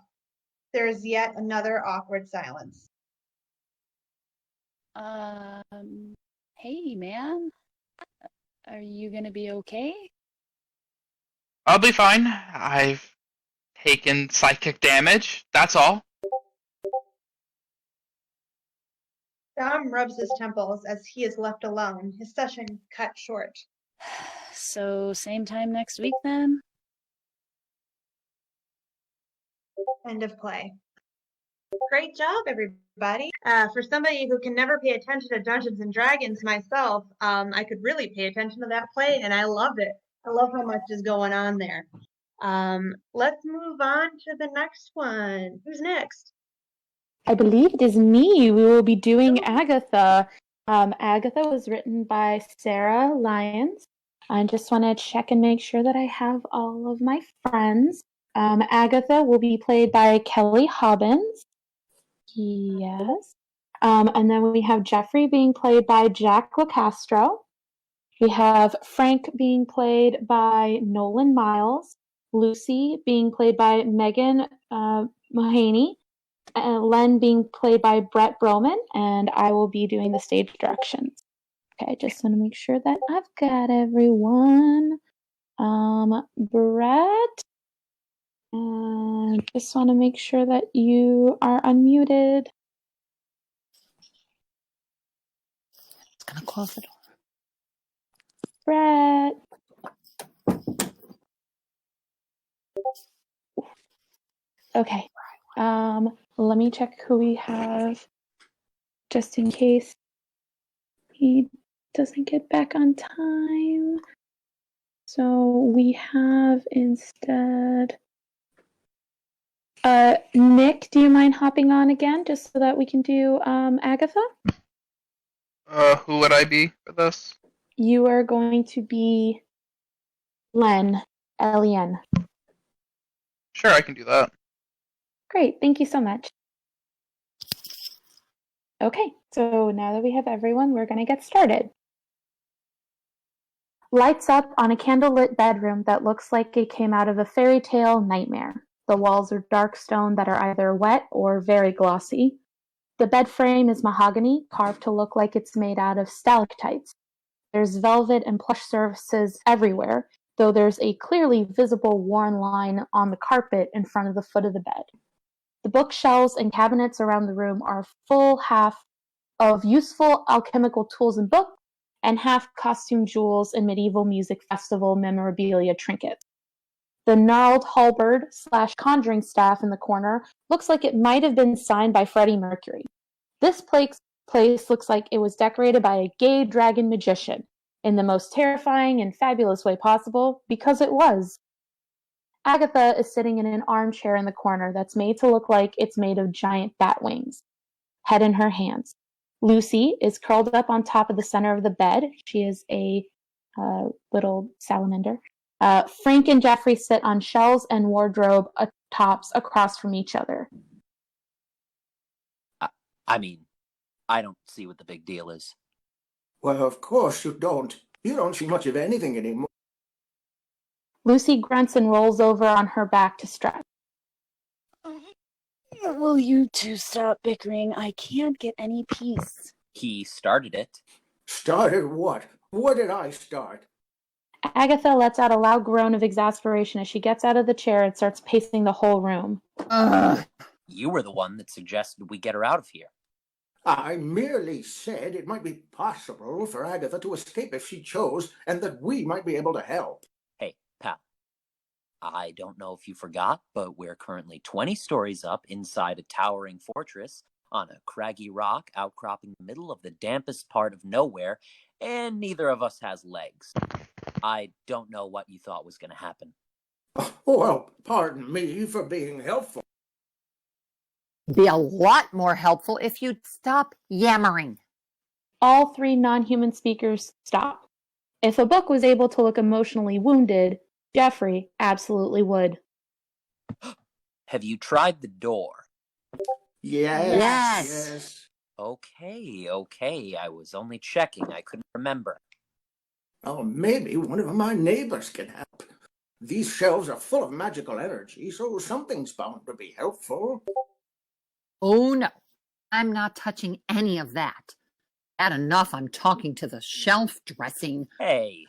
There is yet another awkward silence.
Hey, man. Are you gonna be okay?
I'll be fine. I've taken psychic damage, that's all.
Dom rubs his temples as he is left alone, his session cut short.
So, same time next week, then?
End of play. Great job, everybody. For somebody who can never pay attention to Dungeons and Dragons myself, I could really pay attention to that play, and I loved it. I love how much is going on there. Let's move on to the next one. Who's next?
I believe it is me. We will be doing Agatha. Agatha was written by Sara, Lyons. I just want to check and make sure that I have all of my friends. Agatha will be played by Kelly Hobbins. Yes. And then we have Jeffrey being played by Jack LoCastro. We have Frank being played by Nolan Miles. Lucy being played by Megan Mahaney. Len being played by Brett Brohman. And I will be doing the stage directions. Okay, I just want to make sure that I've got everyone. Brett. And just want to make sure that you are unmuted.
It's going to close the door.
Brett. Okay. Let me check who we have just in case he doesn't get back on time. So we have instead Nick, do you mind hopping on again just so that we can do Agatha?
Who would I be for this?
You are going to be Len, L-E-N.
Sure, I can do that.
Great, thank you so much. Okay, so now that we have everyone, we're going to get started. Lights up on a candlelit bedroom that looks like it came out of a fairy tale nightmare. The walls are dark stone that are either wet or very glossy. The bed frame is mahogany, carved to look like it's made out of stalactites. There's velvet and plush surfaces everywhere, though there's a clearly visible worn line on the carpet in front of the foot of the bed. The bookshelves and cabinets around the room are full half of useful alchemical tools and books, and half costume jewels and medieval music festival memorabilia trinkets. The gnarled halberd / conjuring staff in the corner looks like it might have been signed by Freddie Mercury. This place looks like it was decorated by a gay dragon magician, in the most terrifying and fabulous way possible, because it was. Agatha is sitting in an armchair in the corner that's made to look like it's made of giant bat wings, head in her hands. Lucy is curled up on top of the center of the bed. She is a little salamander. Frank and Jeffrey sit on shelves and wardrobe tops across from each other.
I mean, I don't see what the big deal is.
Well, of course you don't. You don't see much of anything anymore.
Lucy grunts and rolls over on her back to stretch.
Will you two stop bickering? I can't get any peace.
He started it.
Started what? What did I start?
Agatha lets out a loud groan of exasperation as she gets out of the chair and starts pacing the whole room.
You were the one that suggested we get her out of here.
I merely said it might be possible for Agatha to escape if she chose, and that we might be able to help.
Hey, pal. I don't know if you forgot, but we're currently 20 stories up inside a towering fortress on a craggy rock outcropping the middle of the dampest part of nowhere, and neither of us has legs. I don't know what you thought was going to happen.
Well, pardon me for being helpful.
Be a lot more helpful if you'd stop yammering.
All three non-human speakers stop. If a book was able to look emotionally wounded, Jeffrey absolutely would.
Have you tried the door?
Yes.
Okay. I was only checking. I couldn't remember.
Oh, maybe one of my neighbors can help. These shelves are full of magical energy, so something's bound to be helpful.
Oh, no. I'm not touching any of that. Bad enough I'm talking to the shelf dressing.
Hey.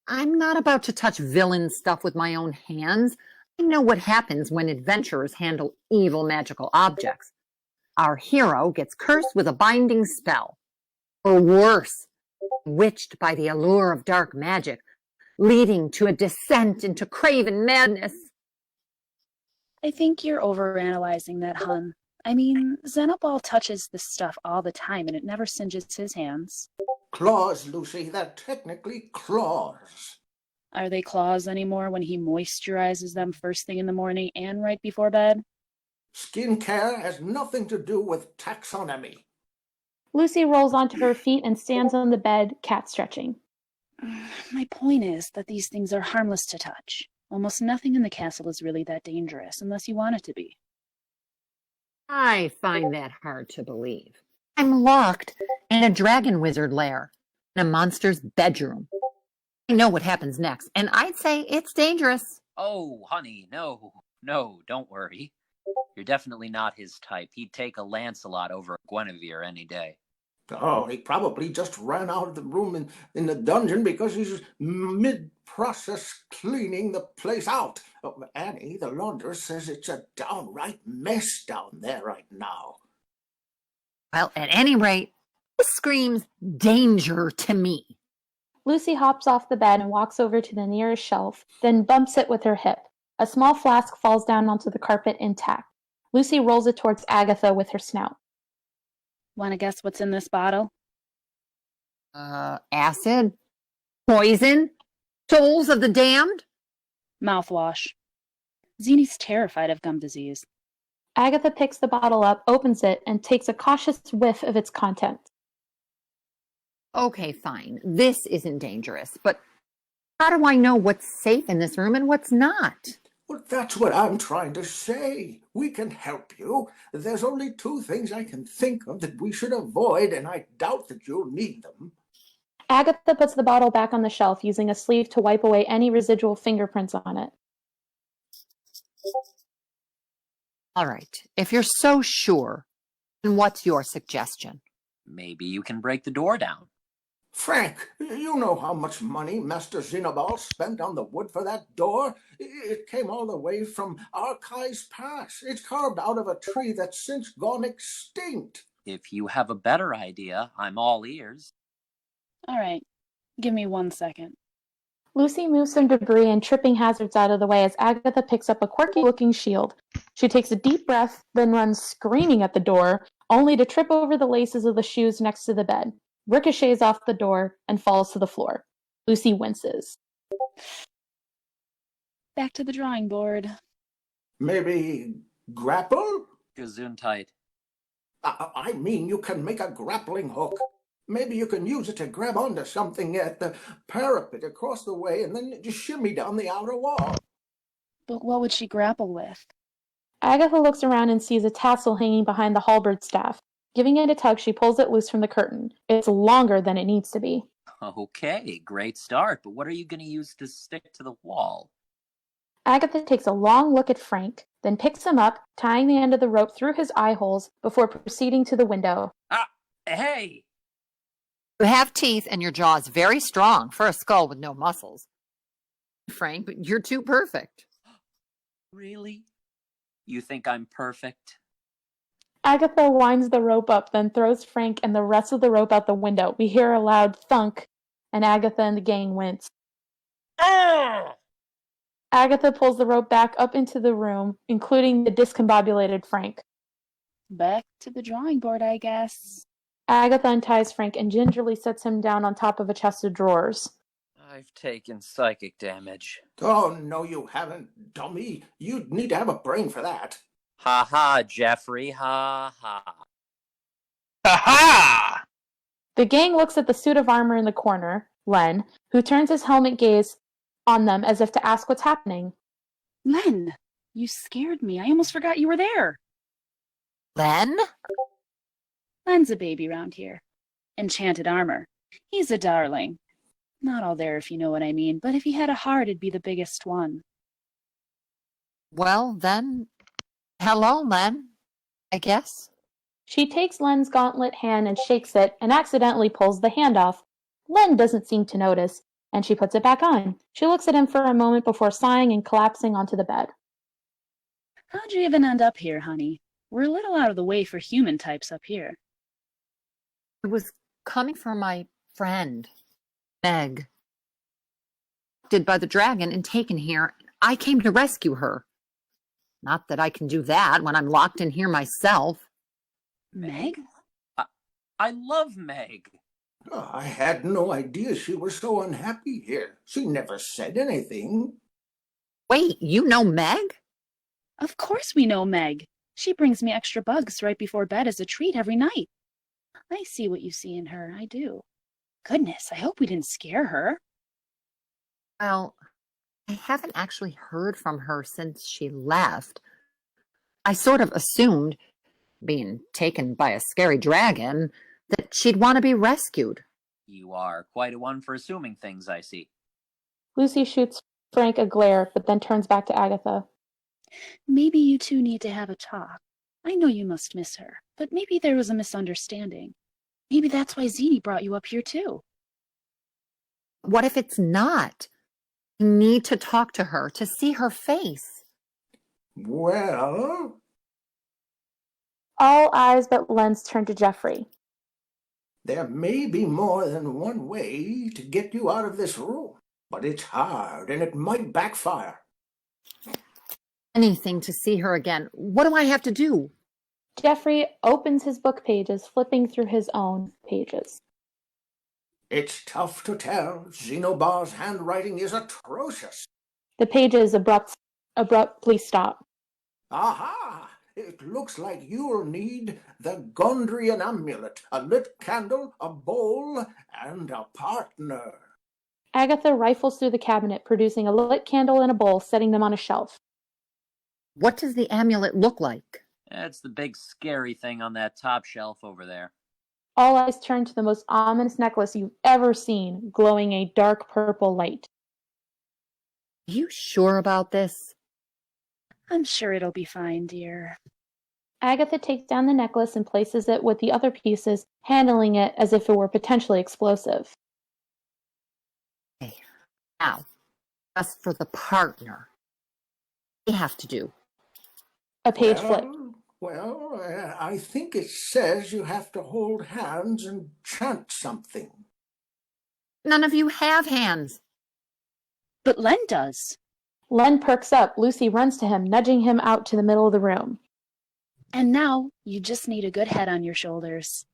I'm not about to touch villain stuff with my own hands. I know what happens when adventurers handle evil magical objects. Our hero gets cursed with a binding spell. Or worse, bewitched by the allure of dark magic, leading to a descent into craven madness.
I think you're overanalyzing that, hun. I mean, Zenobal touches this stuff all the time and it never singes his hands.
Claws, Lucy, they're technically claws.
Are they claws anymore when he moisturizes them first thing in the morning and right before bed?
Skincare has nothing to do with taxonomy.
Lucy rolls onto her feet and stands on the bed, cat stretching.
My point is that these things are harmless to touch. Almost nothing in the castle is really that dangerous, unless you want it to be.
I find that hard to believe. I'm locked in a dragon wizard lair, in a monster's bedroom. I know what happens next, and I'd say it's dangerous.
Oh, honey, no, don't worry. You're definitely not his type. He'd take a Lancelot over a Guinevere any day.
Oh, he probably just ran out of the room in the dungeon because he's mid-process cleaning the place out. Oh, Annie, the laundress, says it's a downright mess down there right now.
Well, at any rate, this screams danger to me.
Lucy hops off the bed and walks over to the nearest shelf, then bumps it with her hip. A small flask falls down onto the carpet intact. Lucy rolls it towards Agatha with her snout.
Want to guess what's in this bottle?
Acid? Poison? Souls of the damned?
Mouthwash. Zenie's terrified of gum disease.
Agatha picks the bottle up, opens it, and takes a cautious whiff of its contents.
Okay, fine. This isn't dangerous, but how do I know what's safe in this room and what's not?
Well, that's what I'm trying to say. We can help you. There's only two things I can think of that we should avoid, and I doubt that you'll need them.
Agatha puts the bottle back on the shelf, using a sleeve to wipe away any residual fingerprints on it.
All right, if you're so sure, then what's your suggestion?
Maybe you can break the door down.
Frank, you know how much money Master Zenobal spent on the wood for that door? It came all the way from Archives Pass. It's carved out of a tree that's since gone extinct.
If you have a better idea, I'm all ears.
All right, give me 1 second.
Lucy moves some debris and tripping hazards out of the way as Agatha picks up a quirky-looking shield. She takes a deep breath, then runs screaming at the door, only to trip over the laces of the shoes next to the bed. ricochets off the door, and falls to the floor. Lucy winces.
Back to the drawing board.
Maybe grapple?
Gesundheit.
I mean, you can make a grappling hook. Maybe you can use it to grab onto something at the parapet across the way and then just shimmy down the outer wall.
But what would she grapple with?
Agatha looks around and sees a tassel hanging behind the halberd staff. Giving it a tug, she pulls it loose from the curtain. It's longer than it needs to be.
Okay, great start, but what are you going to use to stick to the wall?
Agatha takes a long look at Frank, then picks him up, tying the end of the rope through his eye holes before proceeding to the window.
Hey!
You have teeth and your jaw is very strong for a skull with no muscles. Frank, but you're too perfect.
Really? You think I'm perfect?
Agatha winds the rope up, then throws Frank and the rest of the rope out the window. We hear a loud thunk, and Agatha and the gang wince. Agatha pulls the rope back up into the room, including the discombobulated Frank.
Back to the drawing board, I guess.
Agatha unties Frank and gingerly sets him down on top of a chest of drawers.
I've taken psychic damage.
Oh, no, you haven't, dummy. You'd need to have a brain for that.
Ha ha, Jeffrey, ha ha.
Ha ha!
The gang looks at the suit of armor in the corner, Len, who turns his helmet gaze on them as if to ask what's happening.
Len, you scared me. I almost forgot you were there.
Len?
Len's a baby round here. Enchanted armor. He's a darling. Not all there, if you know what I mean, but if he had a heart, it'd be the biggest one.
Well, then, hello, Len, I guess.
She takes Len's gauntlet hand and shakes it and accidentally pulls the hand off. Len doesn't seem to notice, and she puts it back on. She looks at him for a moment before sighing and collapsing onto the bed.
How'd you even end up here, honey? We're a little out of the way for human types up here.
It was coming from my friend, Meg. Did by the dragon and taken here. I came to rescue her. Not that I can do that when I'm locked in here myself.
Meg?
I love Meg.
Oh, I had no idea she was so unhappy here. She never said anything.
Wait, you know Meg?
Of course we know Meg. She brings me extra bugs right before bed as a treat every night. I see what you see in her, I do. Goodness, I hope we didn't scare her.
Well, I haven't actually heard from her since she left. I sort of assumed, being taken by a scary dragon, that she'd want to be rescued.
You are quite a one for assuming things, I see.
Lucy shoots Frank a glare, but then turns back to Agatha.
Maybe you two need to have a talk. I know you must miss her, but maybe there was a misunderstanding. Maybe that's why Zini brought you up here too.
What if it's not? You need to talk to her, to see her face.
Well...
All eyes but Len's turn to Jeffrey.
There may be more than one way to get you out of this room, but it's hard and it might backfire.
Anything to see her again. What do I have to do?
Jeffrey opens his book pages, flipping through his own pages.
It's tough to tell. Xenobar's handwriting is atrocious.
The pages abruptly stop.
Aha! It looks like you'll need the Gondrian amulet, a lit candle, a bowl, and a partner.
Agatha rifles through the cabinet, producing a lit candle and a bowl, setting them on a shelf.
What does the amulet look like?
It's the big scary thing on that top shelf over there.
All eyes turn to the most ominous necklace you've ever seen, glowing a dark purple light.
Are you sure about this?
I'm sure it'll be fine, dear.
Agatha takes down the necklace and places it with the other pieces, handling it as if it were potentially explosive.
Okay, now, just for the partner. What do you have to do?
A page flip.
Well, I think it says you have to hold hands and chant something.
None of you have hands.
But Len does.
Len perks up. Lucy runs to him, nudging him out to the middle of the room.
And now, you just need a good head on your shoulders.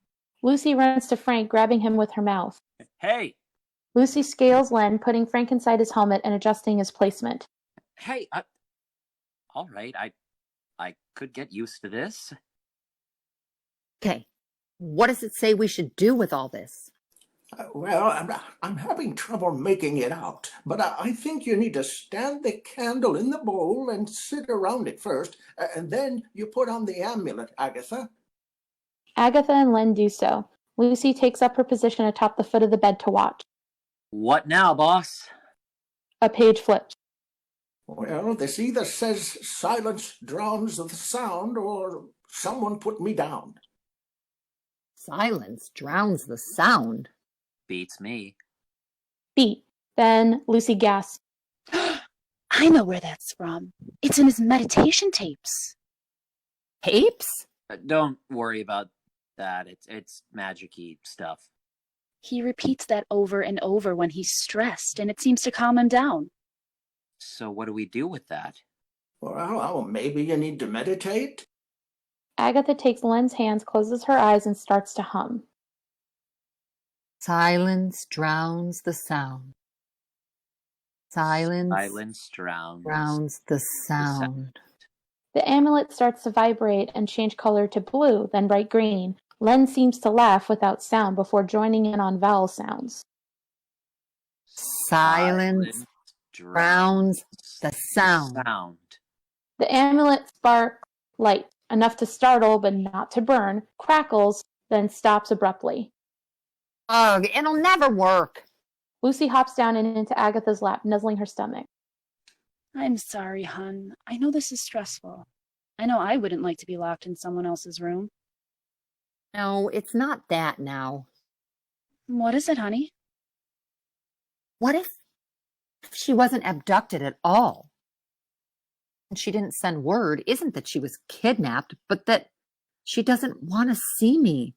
Lucy runs to Frank, grabbing him with her mouth.
Hey!
Lucy scales Len, putting Frank inside his helmet and adjusting his placement.
Hey, all right, I could get used to this.
Okay, what does it say we should do with all this?
Well, I'm having trouble making it out, but I think you need to stand the candle in the bowl and sit around it first, and then you put on the amulet, Agatha.
Agatha and Len do so. Lucy takes up her position atop the foot of the bed to watch.
What now, boss?
A page flips.
Well, this either says silence drowns the sound, or someone put me down.
Silence drowns the sound.
Beats me.
Beat. Then Lucy gasps.
I know where that's from. It's in his meditation tapes.
Tapes?
Don't worry about that. It's magic-y stuff.
He repeats that over and over when he's stressed, and it seems to calm him down.
So what do we do with that?
Well, maybe you need to meditate.
Agatha takes Len's hands, closes her eyes, and starts to hum.
Silence drowns the sound.
Silence drowns
the sound.
The amulet starts to vibrate and change color to blue, then bright green. Len seems to laugh without sound before joining in on vowel sounds.
Silence drowns the sound.
The amulet sparks light, enough to startle but not to burn, crackles, then stops abruptly.
Ugh, it'll never work.
Lucy hops down and into Agatha's lap, nuzzling her stomach.
I'm sorry, hon. I know this is stressful. I know I wouldn't like to be locked in someone else's room.
No, it's not that now.
What is it, honey?
What if she wasn't abducted at all? And she didn't send word, isn't that she was kidnapped, but that she doesn't want to see me.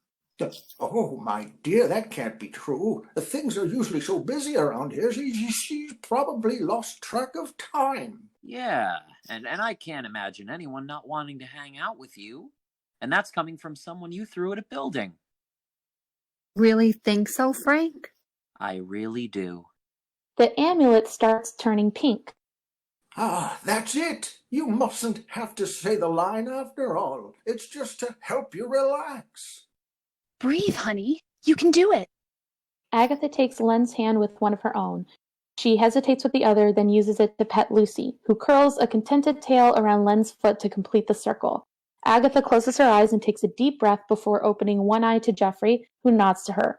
Oh, my dear, that can't be true. Things are usually so busy around here. She's probably lost track of time.
Yeah, and I can't imagine anyone not wanting to hang out with you. And that's coming from someone you threw at a building.
Really think so, Frank?
I really do.
The amulet starts turning pink.
Ah, that's it. You mustn't have to say the line after all. It's just to help you relax.
Breathe, honey. You can do it.
Agatha takes Len's hand with one of her own. She hesitates with the other, then uses it to pet Lucy, who curls a contented tail around Len's foot to complete the circle. Agatha closes her eyes and takes a deep breath before opening one eye to Jeffrey, who nods to her.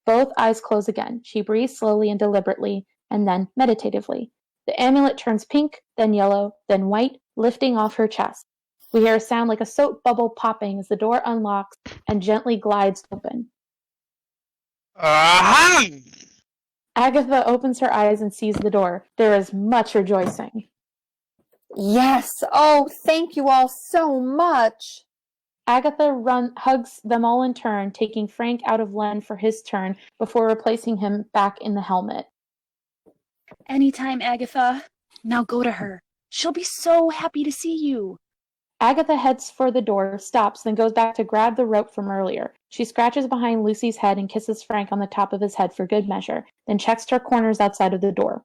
Both eyes close again. She breathes slowly and deliberately, and then meditatively. The amulet turns pink, then yellow, then white, lifting off her chest. We hear a sound like a soap bubble popping as the door unlocks and gently glides open.
Aha!
Agatha opens her eyes and sees the door. There is much rejoicing.
Yes! Oh, thank you all so much!
Agatha hugs them all in turn, taking Frank out of Len for his turn before replacing him back in the helmet.
Anytime, Agatha. Now go to her. She'll be so happy to see you.
Agatha heads for the door, stops, then goes back to grab the rope from earlier. She scratches behind Lucy's head and kisses Frank on the top of his head for good measure, then checks her corners outside of the door.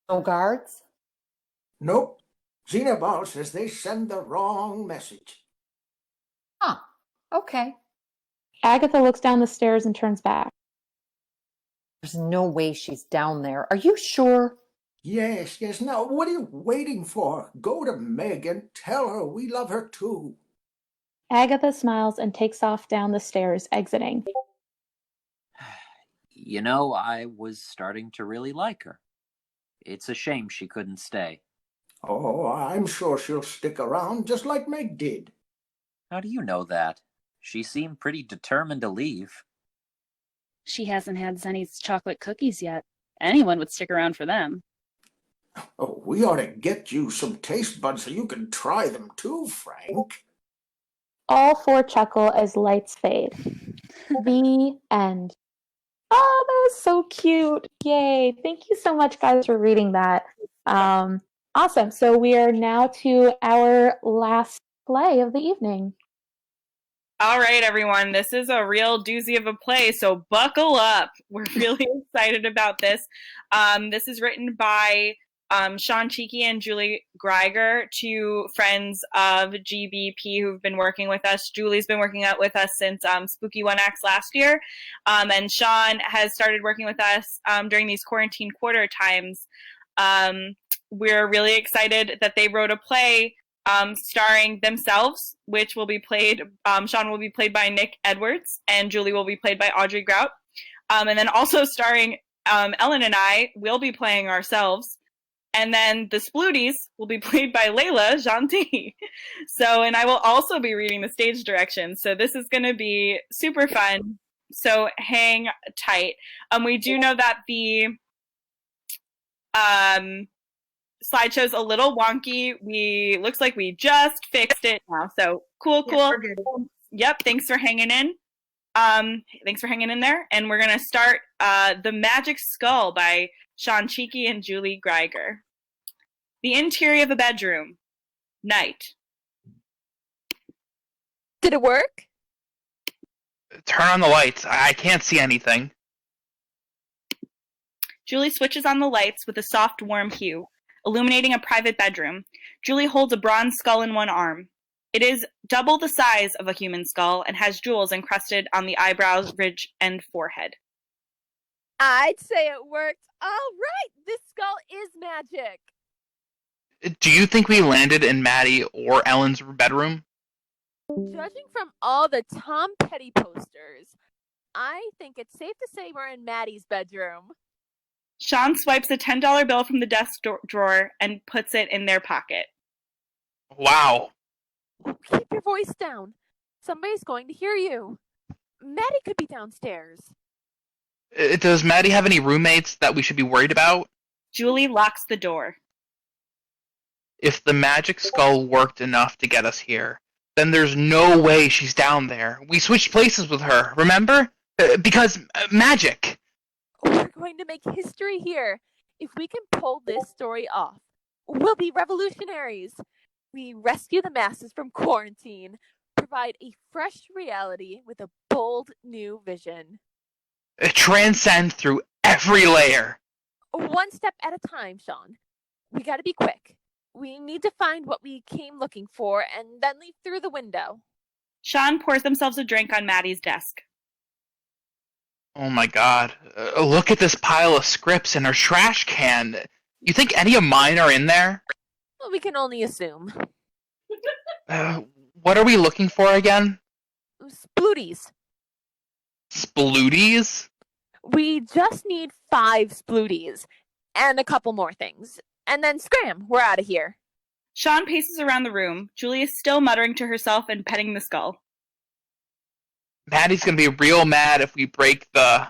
No guards?
Nope. Xenoball says they send the wrong message.
Huh. Okay.
Agatha looks down the stairs and turns back.
There's no way she's down there. Are you sure?
Yes. Now, what are you waiting for? Go to Meg and tell her we love her too.
Agatha smiles and takes off down the stairs, exiting.
You know, I was starting to really like her. It's a shame she couldn't stay.
Oh, I'm sure she'll stick around just like Meg did.
How do you know that? She seemed pretty determined to leave.
She hasn't had Zenny's chocolate cookies yet. Anyone would stick around for them.
Oh, we ought to get you some taste buds so you can try them too, Frank.
All four chuckle as lights fade. The end. Oh, that was so cute. Yay. Thank you so much, guys, for reading that. Awesome. So we are now to our last play of the evening.
All right, everyone. This is a real doozy of a play, so buckle up. We're really excited about this. This is written by Shawn, Chiki, and Juli Grygier, two friends of GBP who've been working with us. Juli's been working out with us since Spooky One Acts last year, and Shawn has started working with us during these quarantine quarter times. We're really excited that they wrote a play starring themselves, which will be played, Shawn will be played by Nick Edwards, and Juli will be played by Audrey Grout. And then also starring Eylyn and I will be playing ourselves. And then the Splooties will be played by Leyla, Gentil. So, and I will also be reading the stage directions. So this is going to be super fun. So hang tight. We do know that the slideshow's a little wonky. Looks like we just fixed it now. So cool. Yep, thanks for hanging in. Thanks for hanging in there. And we're gonna start The Magic Skull by Shawn, Chiki, and Juli Grygier. The interior of a bedroom. Night.
Did it work?
Turn on the lights. I can't see anything.
Juli switches on the lights with a soft, warm hue, illuminating a private bedroom. Juli holds a bronze skull in one arm. It is double the size of a human skull and has jewels encrusted on the eyebrows, ridge, and forehead.
I'd say it worked. All right, this skull is magic.
Do you think we landed in Maddie or Ellen's bedroom?
Judging from all the Tom Petty posters, I think it's safe to say we're in Maddie's bedroom.
Shawn swipes a $10 bill from the desk drawer and puts it in their pocket.
Wow.
Keep your voice down. Somebody's going to hear you. Maddie could be downstairs.
Does Maddie have any roommates that we should be worried about?
Juli locks the door.
If the magic skull worked enough to get us here, then there's no way she's down there. We switched places with her, remember? Because magic.
We're going to make history here. If we can pull this story off, we'll be revolutionaries. We rescue the masses from quarantine, provide a fresh reality with a bold new vision.
Transcend through every layer.
One step at a time, Shawn. We gotta be quick. We need to find what we came looking for and then leave through the window.
Shawn pours themselves a drink on Maddie's desk.
Oh my god. Look at this pile of scripts in her trash can. You think any of mine are in there?
Well, we can only assume.
What are we looking for again?
Splooties.
Splooties?
We just need 5 splooties and a couple more things. And then scram, we're out of here.
Shawn paces around the room. Juli is still muttering to herself and petting the skull.
Maddie's gonna be real mad if we break the...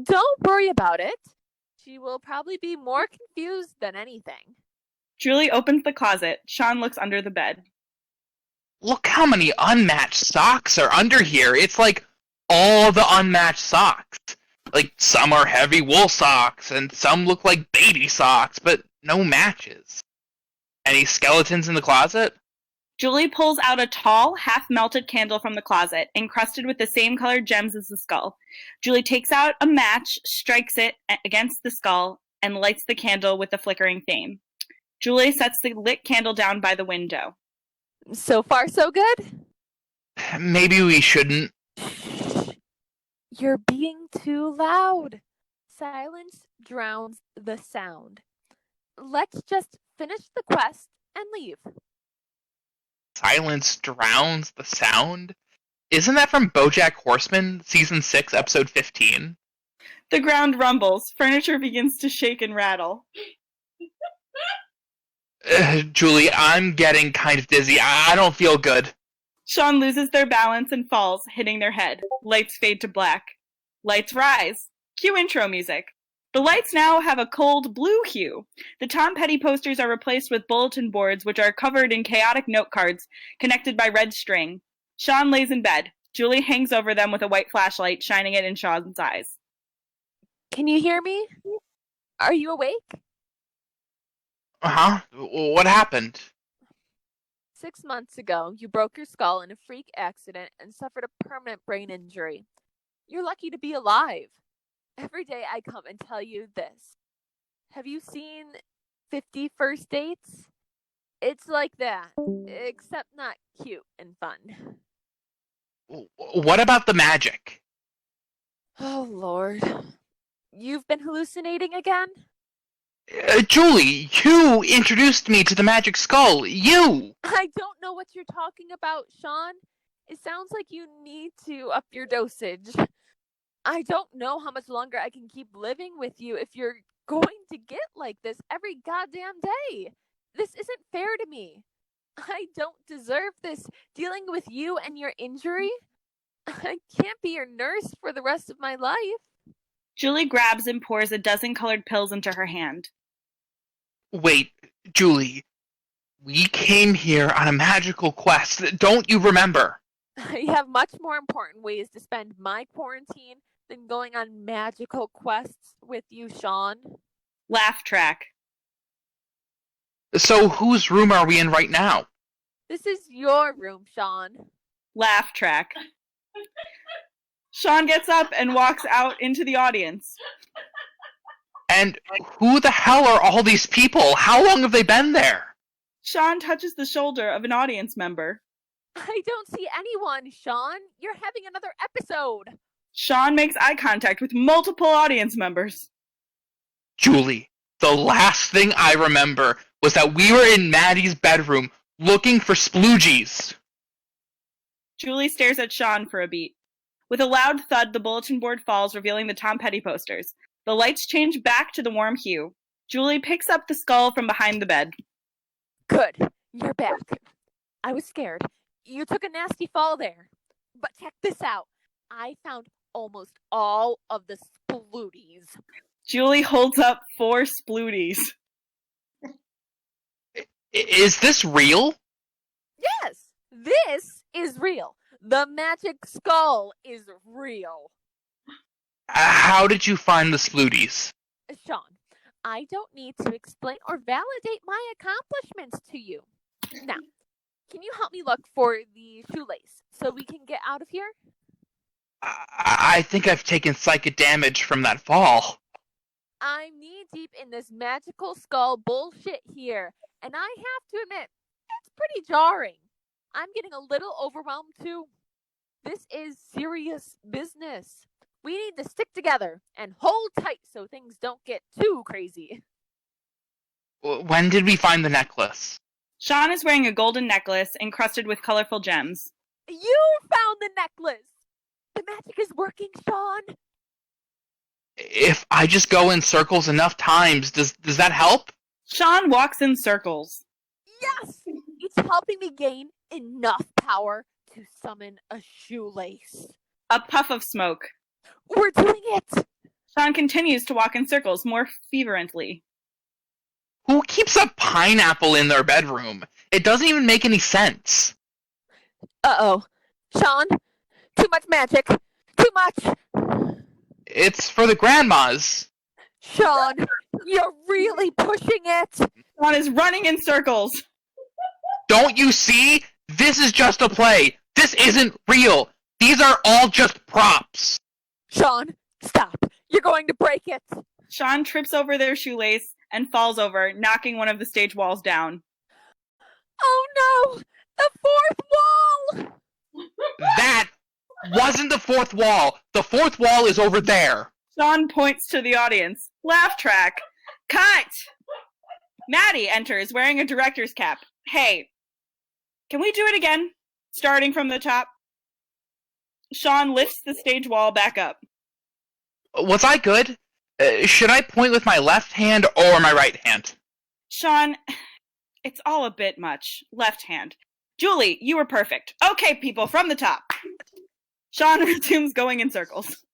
Don't worry about it. She will probably be more confused than anything.
Juli opens the closet. Shawn looks under the bed.
Look how many unmatched socks are under here. It's like all the unmatched socks. Like, some are heavy wool socks, and some look like baby socks, but no matches. Any skeletons in the closet?
Juli pulls out a tall, half-melted candle from the closet, encrusted with the same colored gems as the skull. Juli takes out a match, strikes it against the skull, and lights the candle with the flickering flame. Juli sets the lit candle down by the window.
So far, so good?
Maybe we shouldn't.
You're being too loud. Silence drowns the sound. Let's just finish the quest and leave.
Silence drowns the sound? Isn't that from BoJack Horseman, Season 6, Episode 15?
The ground rumbles. Furniture begins to shake and rattle.
Juli, I'm getting kind of dizzy. I don't feel good.
Shawn loses their balance and falls, hitting their head. Lights fade to black. Lights rise. Cue intro music. The lights now have a cold blue hue. The Tom Petty posters are replaced with bulletin boards which are covered in chaotic note cards connected by red string. Shawn lays in bed. Juli hangs over them with a white flashlight, shining it in Shawn's eyes.
Can you hear me? Are you awake?
Uh-huh. What happened?
6 months ago, you broke your skull in a freak accident and suffered a permanent brain injury. You're lucky to be alive. Every day I come and tell you this. Have you seen 50 First Dates? It's like that, except not cute and fun.
What about the magic?
Oh, Lord. You've been hallucinating again?
Juli, you introduced me to the magic skull. You!
I don't know what you're talking about, Shawn. It sounds like you need to up your dosage. I don't know how much longer I can keep living with you if you're going to get like this every goddamn day. This isn't fair to me. I don't deserve this, dealing with you and your injury. I can't be your nurse for the rest of my life.
Juli grabs and pours a dozen colored pills into her hand.
Wait, Juli. We came here on a magical quest. Don't you remember?
I have much more important ways to spend my quarantine than going on magical quests with you, Shawn.
Laugh track.
So whose room are we in right now?
This is your room, Shawn.
Laugh track. Shawn gets up and walks out into the audience.
And who the hell are all these people? How long have they been there?
Shawn touches the shoulder of an audience member.
I don't see anyone, Shawn. You're having another episode.
Shawn makes eye contact with multiple audience members.
Juli, the last thing I remember was that we were in Maddie's bedroom looking for sploogies.
Juli stares at Shawn for a beat. With a loud thud, the bulletin board falls, revealing the Tom Petty posters. The lights change back to the warm hue. Juli picks up the skull from behind the bed.
Good. You're back. I was scared. You took a nasty fall there. But check this out. I found almost all of the splooties.
Juli holds up 4 splooties.
Is this real?
Yes, this is real. The magic skull is real.
How did you find the splooties?
Shawn, I don't need to explain or validate my accomplishments to you. Now, can you help me look for the shoelace so we can get out of here?
I think I've taken psychic damage from that fall.
I'm knee-deep in this magical skull bullshit here, and I have to admit, it's pretty jarring. I'm getting a little overwhelmed too. This is serious business. We need to stick together and hold tight so things don't get too crazy.
When did we find the necklace?
Shawn is wearing a golden necklace encrusted with colorful gems.
You found the necklace! The magic is working, Shawn.
If I just go in circles enough times, does that help?
Shawn walks in circles.
Yes! It's helping me gain enough power to summon a shoelace.
A puff of smoke.
We're doing it!
Shawn continues to walk in circles more fervently.
Who keeps a pineapple in their bedroom? It doesn't even make any sense.
Uh-oh. Shawn, too much magic. Too much.
It's for the grandmas.
Shawn, you're really pushing it.
Shawn is running in circles.
Don't you see? This is just a play. This isn't real. These are all just props.
Shawn, stop. You're going to break it.
Shawn trips over their shoelace and falls over, knocking one of the stage walls down.
Oh no! The fourth wall!
That wasn't the fourth wall. The fourth wall is over there.
Shawn points to the audience. Laugh track. Cut! Maddie enters wearing a director's cap. Hey, can we do it again? Starting from the top. Shawn lifts the stage wall back up.
Was I good? Should I point with my left hand or my right hand?
Shawn, it's all a bit much. Left hand. Juli, you were perfect. Okay, people, from the top. Shawn resumes going in circles.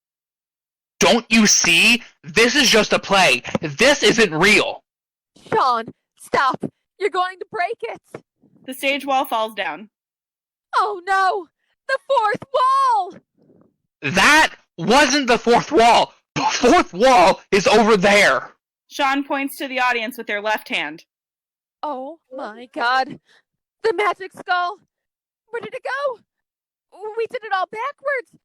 Don't you see? This is just a play. This isn't real.
Shawn, stop. You're going to break it.
The stage wall falls down.
Oh no! The fourth wall!
That wasn't the fourth wall. The fourth wall is over there.
Shawn points to the audience with their left hand.
Oh my god. The magic skull. Where did it go? We did it all backwards.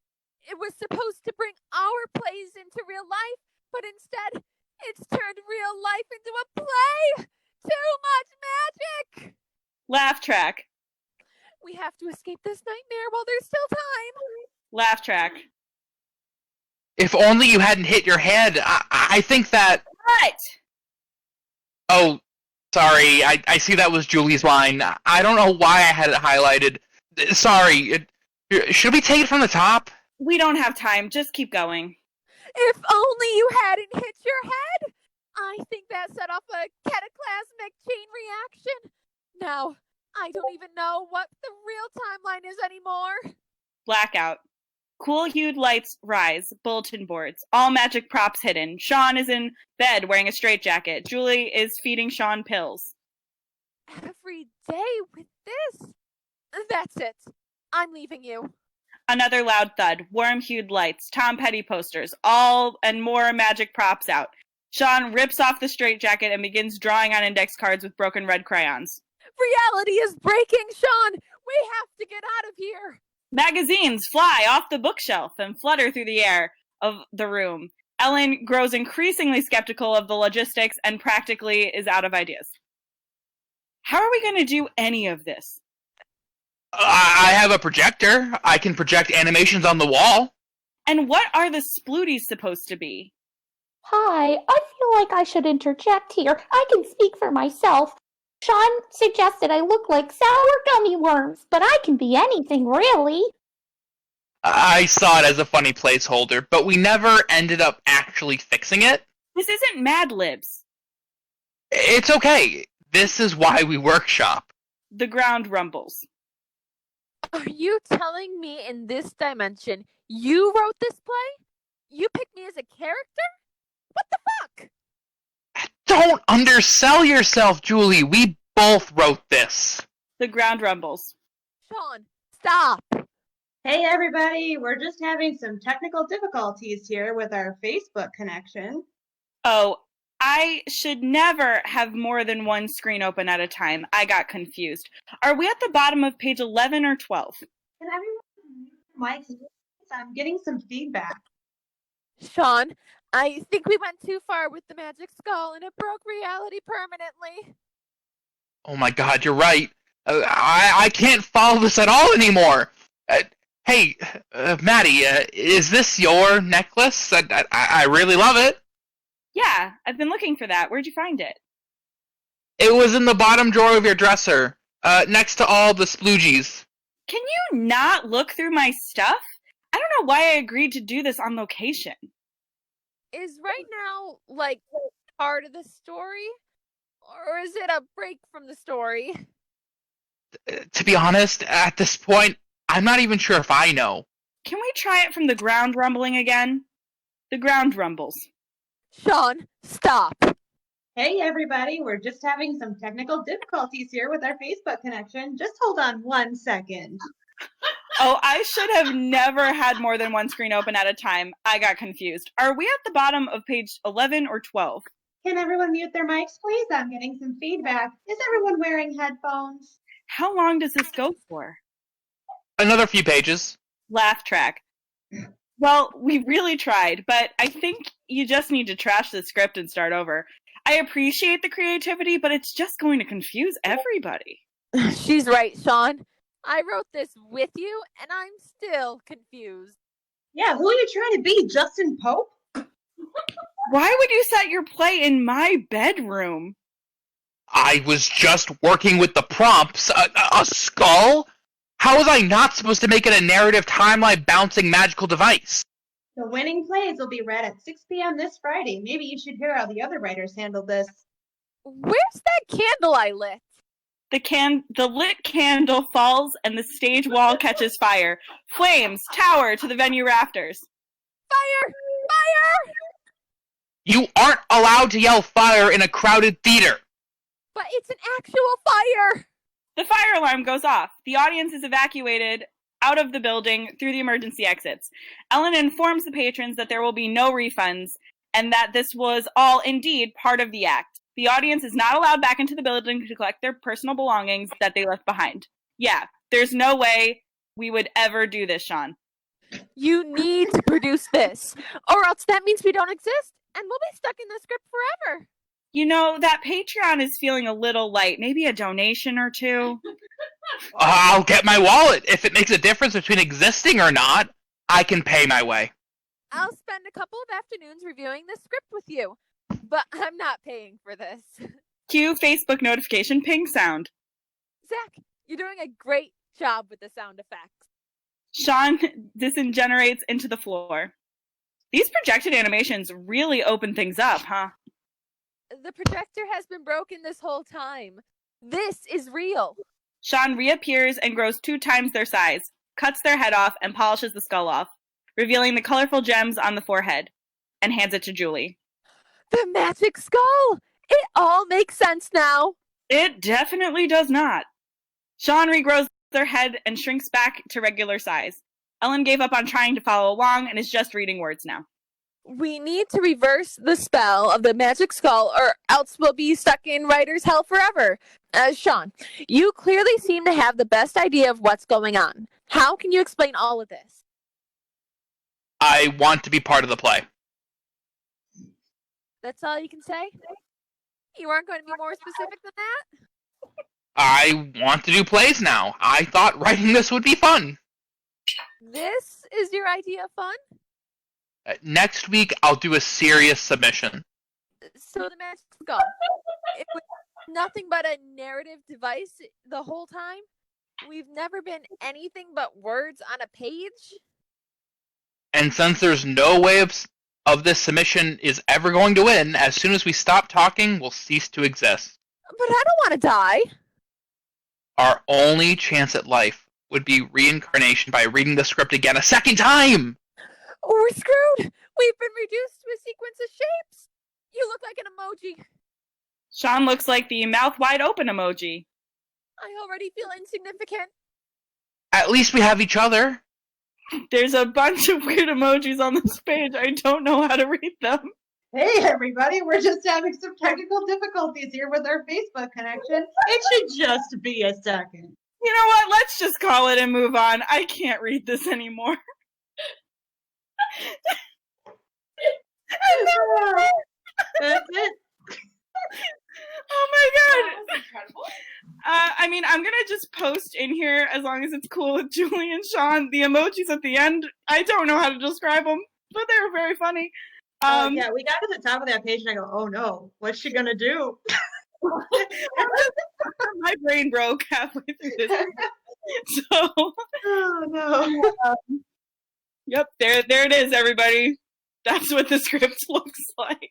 It was supposed to bring our plays into real life, but instead, it's turned real life into a play. Too much magic.
Laugh track.
We have to escape this nightmare while there's still time.
Laugh track.
If only you hadn't hit your head. I think that...
What?
Oh, sorry. I see that was Juli's line. I don't know why I had it highlighted. Sorry. Should we take it from the top?
We don't have time. Just keep going.
If only you hadn't hit your head. I think that set off a cataclysmic chain reaction. Now, I don't even know what the real timeline is anymore.
Blackout. Cool-hued lights rise. Bulletin boards. All magic props hidden. Shawn is in bed wearing a straitjacket. Juli is feeding Shawn pills.
Every day with this? That's it. I'm leaving you.
Another loud thud. Worm-hued lights. Tom Petty posters. All and more magic props out. Shawn rips off the straitjacket and begins drawing on index cards with broken red crayons.
Reality is breaking, Shawn! We have to get out of here!
Magazines fly off the bookshelf and flutter through the air of the room. Eylyn grows increasingly skeptical of the logistics and practically is out of ideas. How are we going to do any of this?
I have a projector. I can project animations on the wall.
And what are the splooties supposed to be?
Hi, I feel like I should interject here. I can speak for myself. Shawn suggested I look like sour gummy worms, but I can be anything, really.
I saw it as a funny placeholder, but we never ended up actually fixing it.
This isn't Mad Libs.
It's okay. This is why we workshop.
The ground rumbles.
Are you telling me in this dimension you wrote this play? You picked me as a character? What the fuck?
Don't undersell yourself, Juli. We both wrote this.
The ground rumbles.
Shawn, stop.
Hey everybody, we're just having some technical difficulties here with our Facebook connection.
Oh, I should never have more than one screen open at a time. I got confused. Are we at the bottom of page 11 or 12?
Can everyone mics? I'm getting some feedback.
Shawn, I think we went too far with the magic skull and it broke reality permanently.
Oh my god, you're right. I can't follow this at all anymore. Hey, Maddie, is this your necklace? I really love it.
Yeah, I've been looking for that. Where'd you find it?
It was in the bottom drawer of your dresser, next to all the sploogies.
Can you not look through my stuff? I don't know why I agreed to do this on location.
Is right now, like, part of the story? Or is it a break from the story?
To be honest, at this point, I'm not even sure if I know.
Can we try it from the ground rumbling again? The ground rumbles.
Shawn, stop.
Hey everybody, we're just having some technical difficulties here with our Facebook connection. Just hold on 1 second.
Oh, I should have never had more than one screen open at a time. I got confused. Are we at the bottom of page 11 or 12?
Can everyone mute their mics, please? I'm getting some feedback. Is everyone wearing headphones?
How long does this go for?
Another few pages.
Laugh track. Well, we really tried, but I think you just need to trash the script and start over. I appreciate the creativity, but it's just going to confuse everybody.
She's right, Shawn. I wrote this with you, and I'm still confused.
Yeah, who are you trying to be, Justin Pope?
Why would you set your play in my bedroom?
I was just working with the prompts. A skull? How was I not supposed to make it a narrative timeline bouncing magical device?
The winning plays will be read at 6 p.m. this Friday. Maybe you should hear how the other writers handled this.
Where's that candle I lit?
The lit candle falls and the stage wall catches fire. Flames tower to the venue rafters.
Fire! Fire!
You aren't allowed to yell fire in a crowded theater.
But it's an actual fire!
The fire alarm goes off. The audience is evacuated out of the building through the emergency exits. Eylyn informs the patrons that there will be no refunds and that this was all indeed part of the act. The audience is not allowed back into the building to collect their personal belongings that they left behind. Yeah, there's no way we would ever do this, Shawn.
You need to produce this, or else that means we don't exist, and we'll be stuck in the script forever.
You know, that Patreon is feeling a little light. Maybe a donation or two.
I'll get my wallet. If it makes a difference between existing or not, I can pay my way.
I'll spend a couple of afternoons reviewing this script with you, but I'm not paying for this.
Cue Facebook notification ping sound.
Zach, you're doing a great job with the sound effects.
Shawn disintegrates into the floor. These projected animations really open things up, huh?
The projector has been broken this whole time. This is real.
Shawn reappears and grows 2 times their size, cuts their head off, and polishes the skull off, revealing the colorful gems on the forehead, and hands it to Juli.
The magic skull! It all makes sense now.
It definitely does not. Shawn regrows their head and shrinks back to regular size. Eylyn gave up on trying to follow along and is just reading words now.
We need to reverse the spell of the magic skull, or else we'll be stuck in writer's hell forever. Shawn, you clearly seem to have the best idea of what's going on. How can you explain all of this?
I want to be part of the play.
That's all you can say? You aren't going to be more specific than that?
I want to do plays now. I thought writing this would be fun.
This is your idea of fun?
Next week, I'll do a serious submission.
So the magic skull, it was nothing but a narrative device the whole time? We've never been anything but words on a page?
And since there's no way of this submission is ever going to win, as soon as we stop talking, we'll cease to exist.
But I don't want to die.
Our only chance at life would be reincarnation by reading the script again a second time!
We're screwed. We've been reduced to a sequence of shapes. You look like an emoji.
Shawn looks like the mouth wide open emoji.
I already feel insignificant.
At least we have each other.
There's a bunch of weird emojis on this page. I don't know how to read them.
Hey everybody, we're just having some technical difficulties here with our Facebook connection. It should just be a second.
You know what? Let's just call it and move on. I can't read this anymore.
That's it.
Oh my god. That was incredible. I mean, I'm gonna just post in here, as long as it's cool with Juli and Shawn, the emojis at the end. I don't know how to describe them, but they were very funny.
Yeah, we got to the top of that page and I go, oh no, what's she gonna do?
My brain broke halfway through this. So,
oh no.
Yep, there it is, everybody. That's what the script looks like.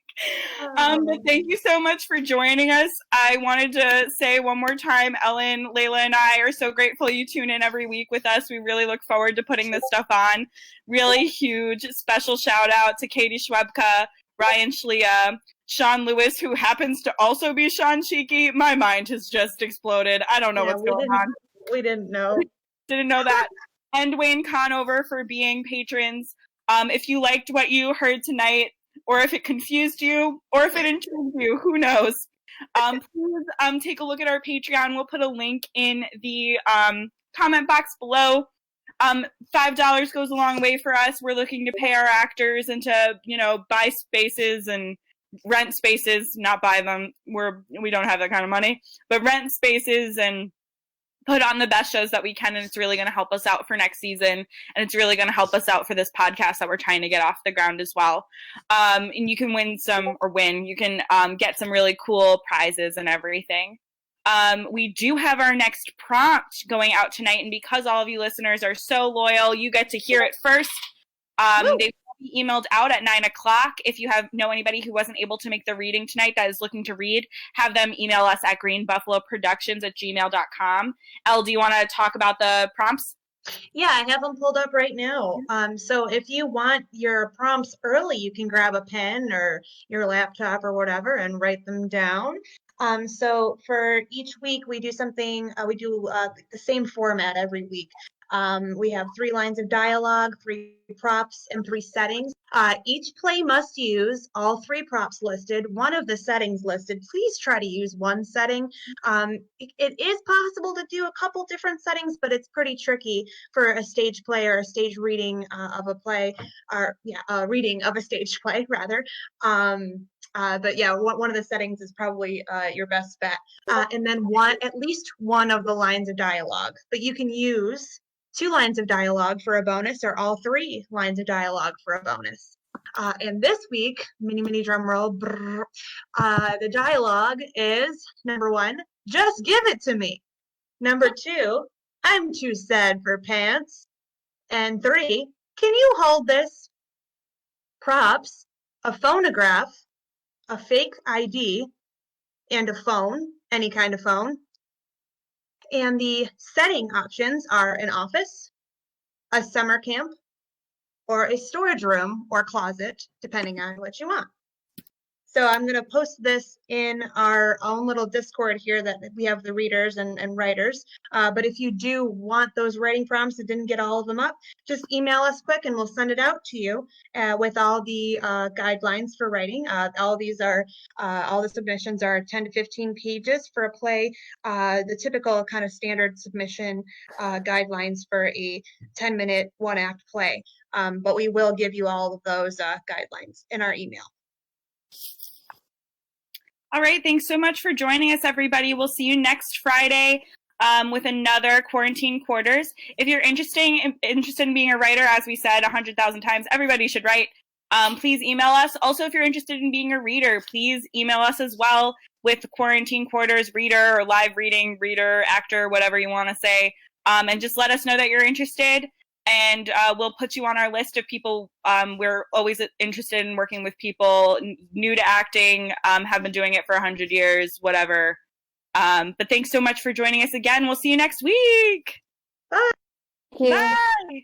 But thank you so much for joining us. I wanted to say one more time, Eylyn, Leyla, and I are so grateful you tune in every week with us. We really look forward to putting this stuff on. Really huge special shout out to Katie Schwebka, Ryan Schlia, Sean Lewis, who happens to also be Sean Chiki. My mind has just exploded. I don't know what's going on.
We didn't know.
Didn't know that. And Wayne Conover for being patrons. If you liked what you heard tonight, or if it confused you, or if it intrigued you, who knows? Please take a look at our Patreon. We'll put a link in the comment box below. $5 goes a long way for us. We're looking to pay our actors and to, buy spaces and rent spaces, not buy them. We don't have that kind of money, but rent spaces and put on the best shows that we can, and it's really going to help us out for next season, and it's really going to help us out for this podcast that we're trying to get off the ground as well. And you can you can get some really cool prizes and everything. We do have our next prompt going out tonight, and because all of you listeners are so loyal, you get to hear it first. They will be emailed out at 9:00. If you know anybody who wasn't able to make the reading tonight that is looking to read, have them email us at greenbuffaloproductions@gmail.com. Elle, do you want to talk about the prompts?
Yeah, I have them pulled up right now. So if you want your prompts early, you can grab a pen or your laptop or whatever and write them down. So for each week, we do something, we do the same format every week. We have 3 lines of dialogue, 3 props, and 3 settings. Each play must use all 3 props listed, 1 of the settings listed. Please try to use 1 setting. It is possible to do a couple different settings, but it's pretty tricky for a stage play or a stage reading of a play, or reading of a stage play rather. But yeah, one of the settings is probably your best bet. And then at least 1 of the lines of dialogue, but you can use 2 lines of dialogue for a bonus or all 3 lines of dialogue for a bonus. And this week, mini drum roll, the dialogue is number 1, just give it to me. Number 2, I'm too sad for pants. And 3, can you hold this? Props, a phonograph, a fake ID, and a phone, any kind of phone. And the setting options are an office, a summer camp, or a storage room or closet, depending on what you want. So I'm going to post this in our own little Discord here that we have the readers and writers. But if you do want those writing prompts and didn't get all of them up, just email us quick and we'll send it out to you with all the guidelines for writing. All the submissions are 10 to 15 pages for a play. The typical kind of standard submission guidelines for a 10-minute, 1-act play. But we will give you all of those guidelines in our email.
All right, thanks so much for joining us, everybody. We'll see you next Friday with another Quarantine Quarters. If you're interested in being a writer, as we said 100,000 times, everybody should write. Please email us. Also, if you're interested in being a reader, please email us as well with Quarantine Quarters reader or live reading, reader, actor, whatever you want to say. And just let us know that you're interested. And we'll put you on our list of people. We're always interested in working with people new to acting, have been doing it for 100 years, whatever. But thanks so much for joining us again. We'll see you next week. Bye.
Thank you.
Bye.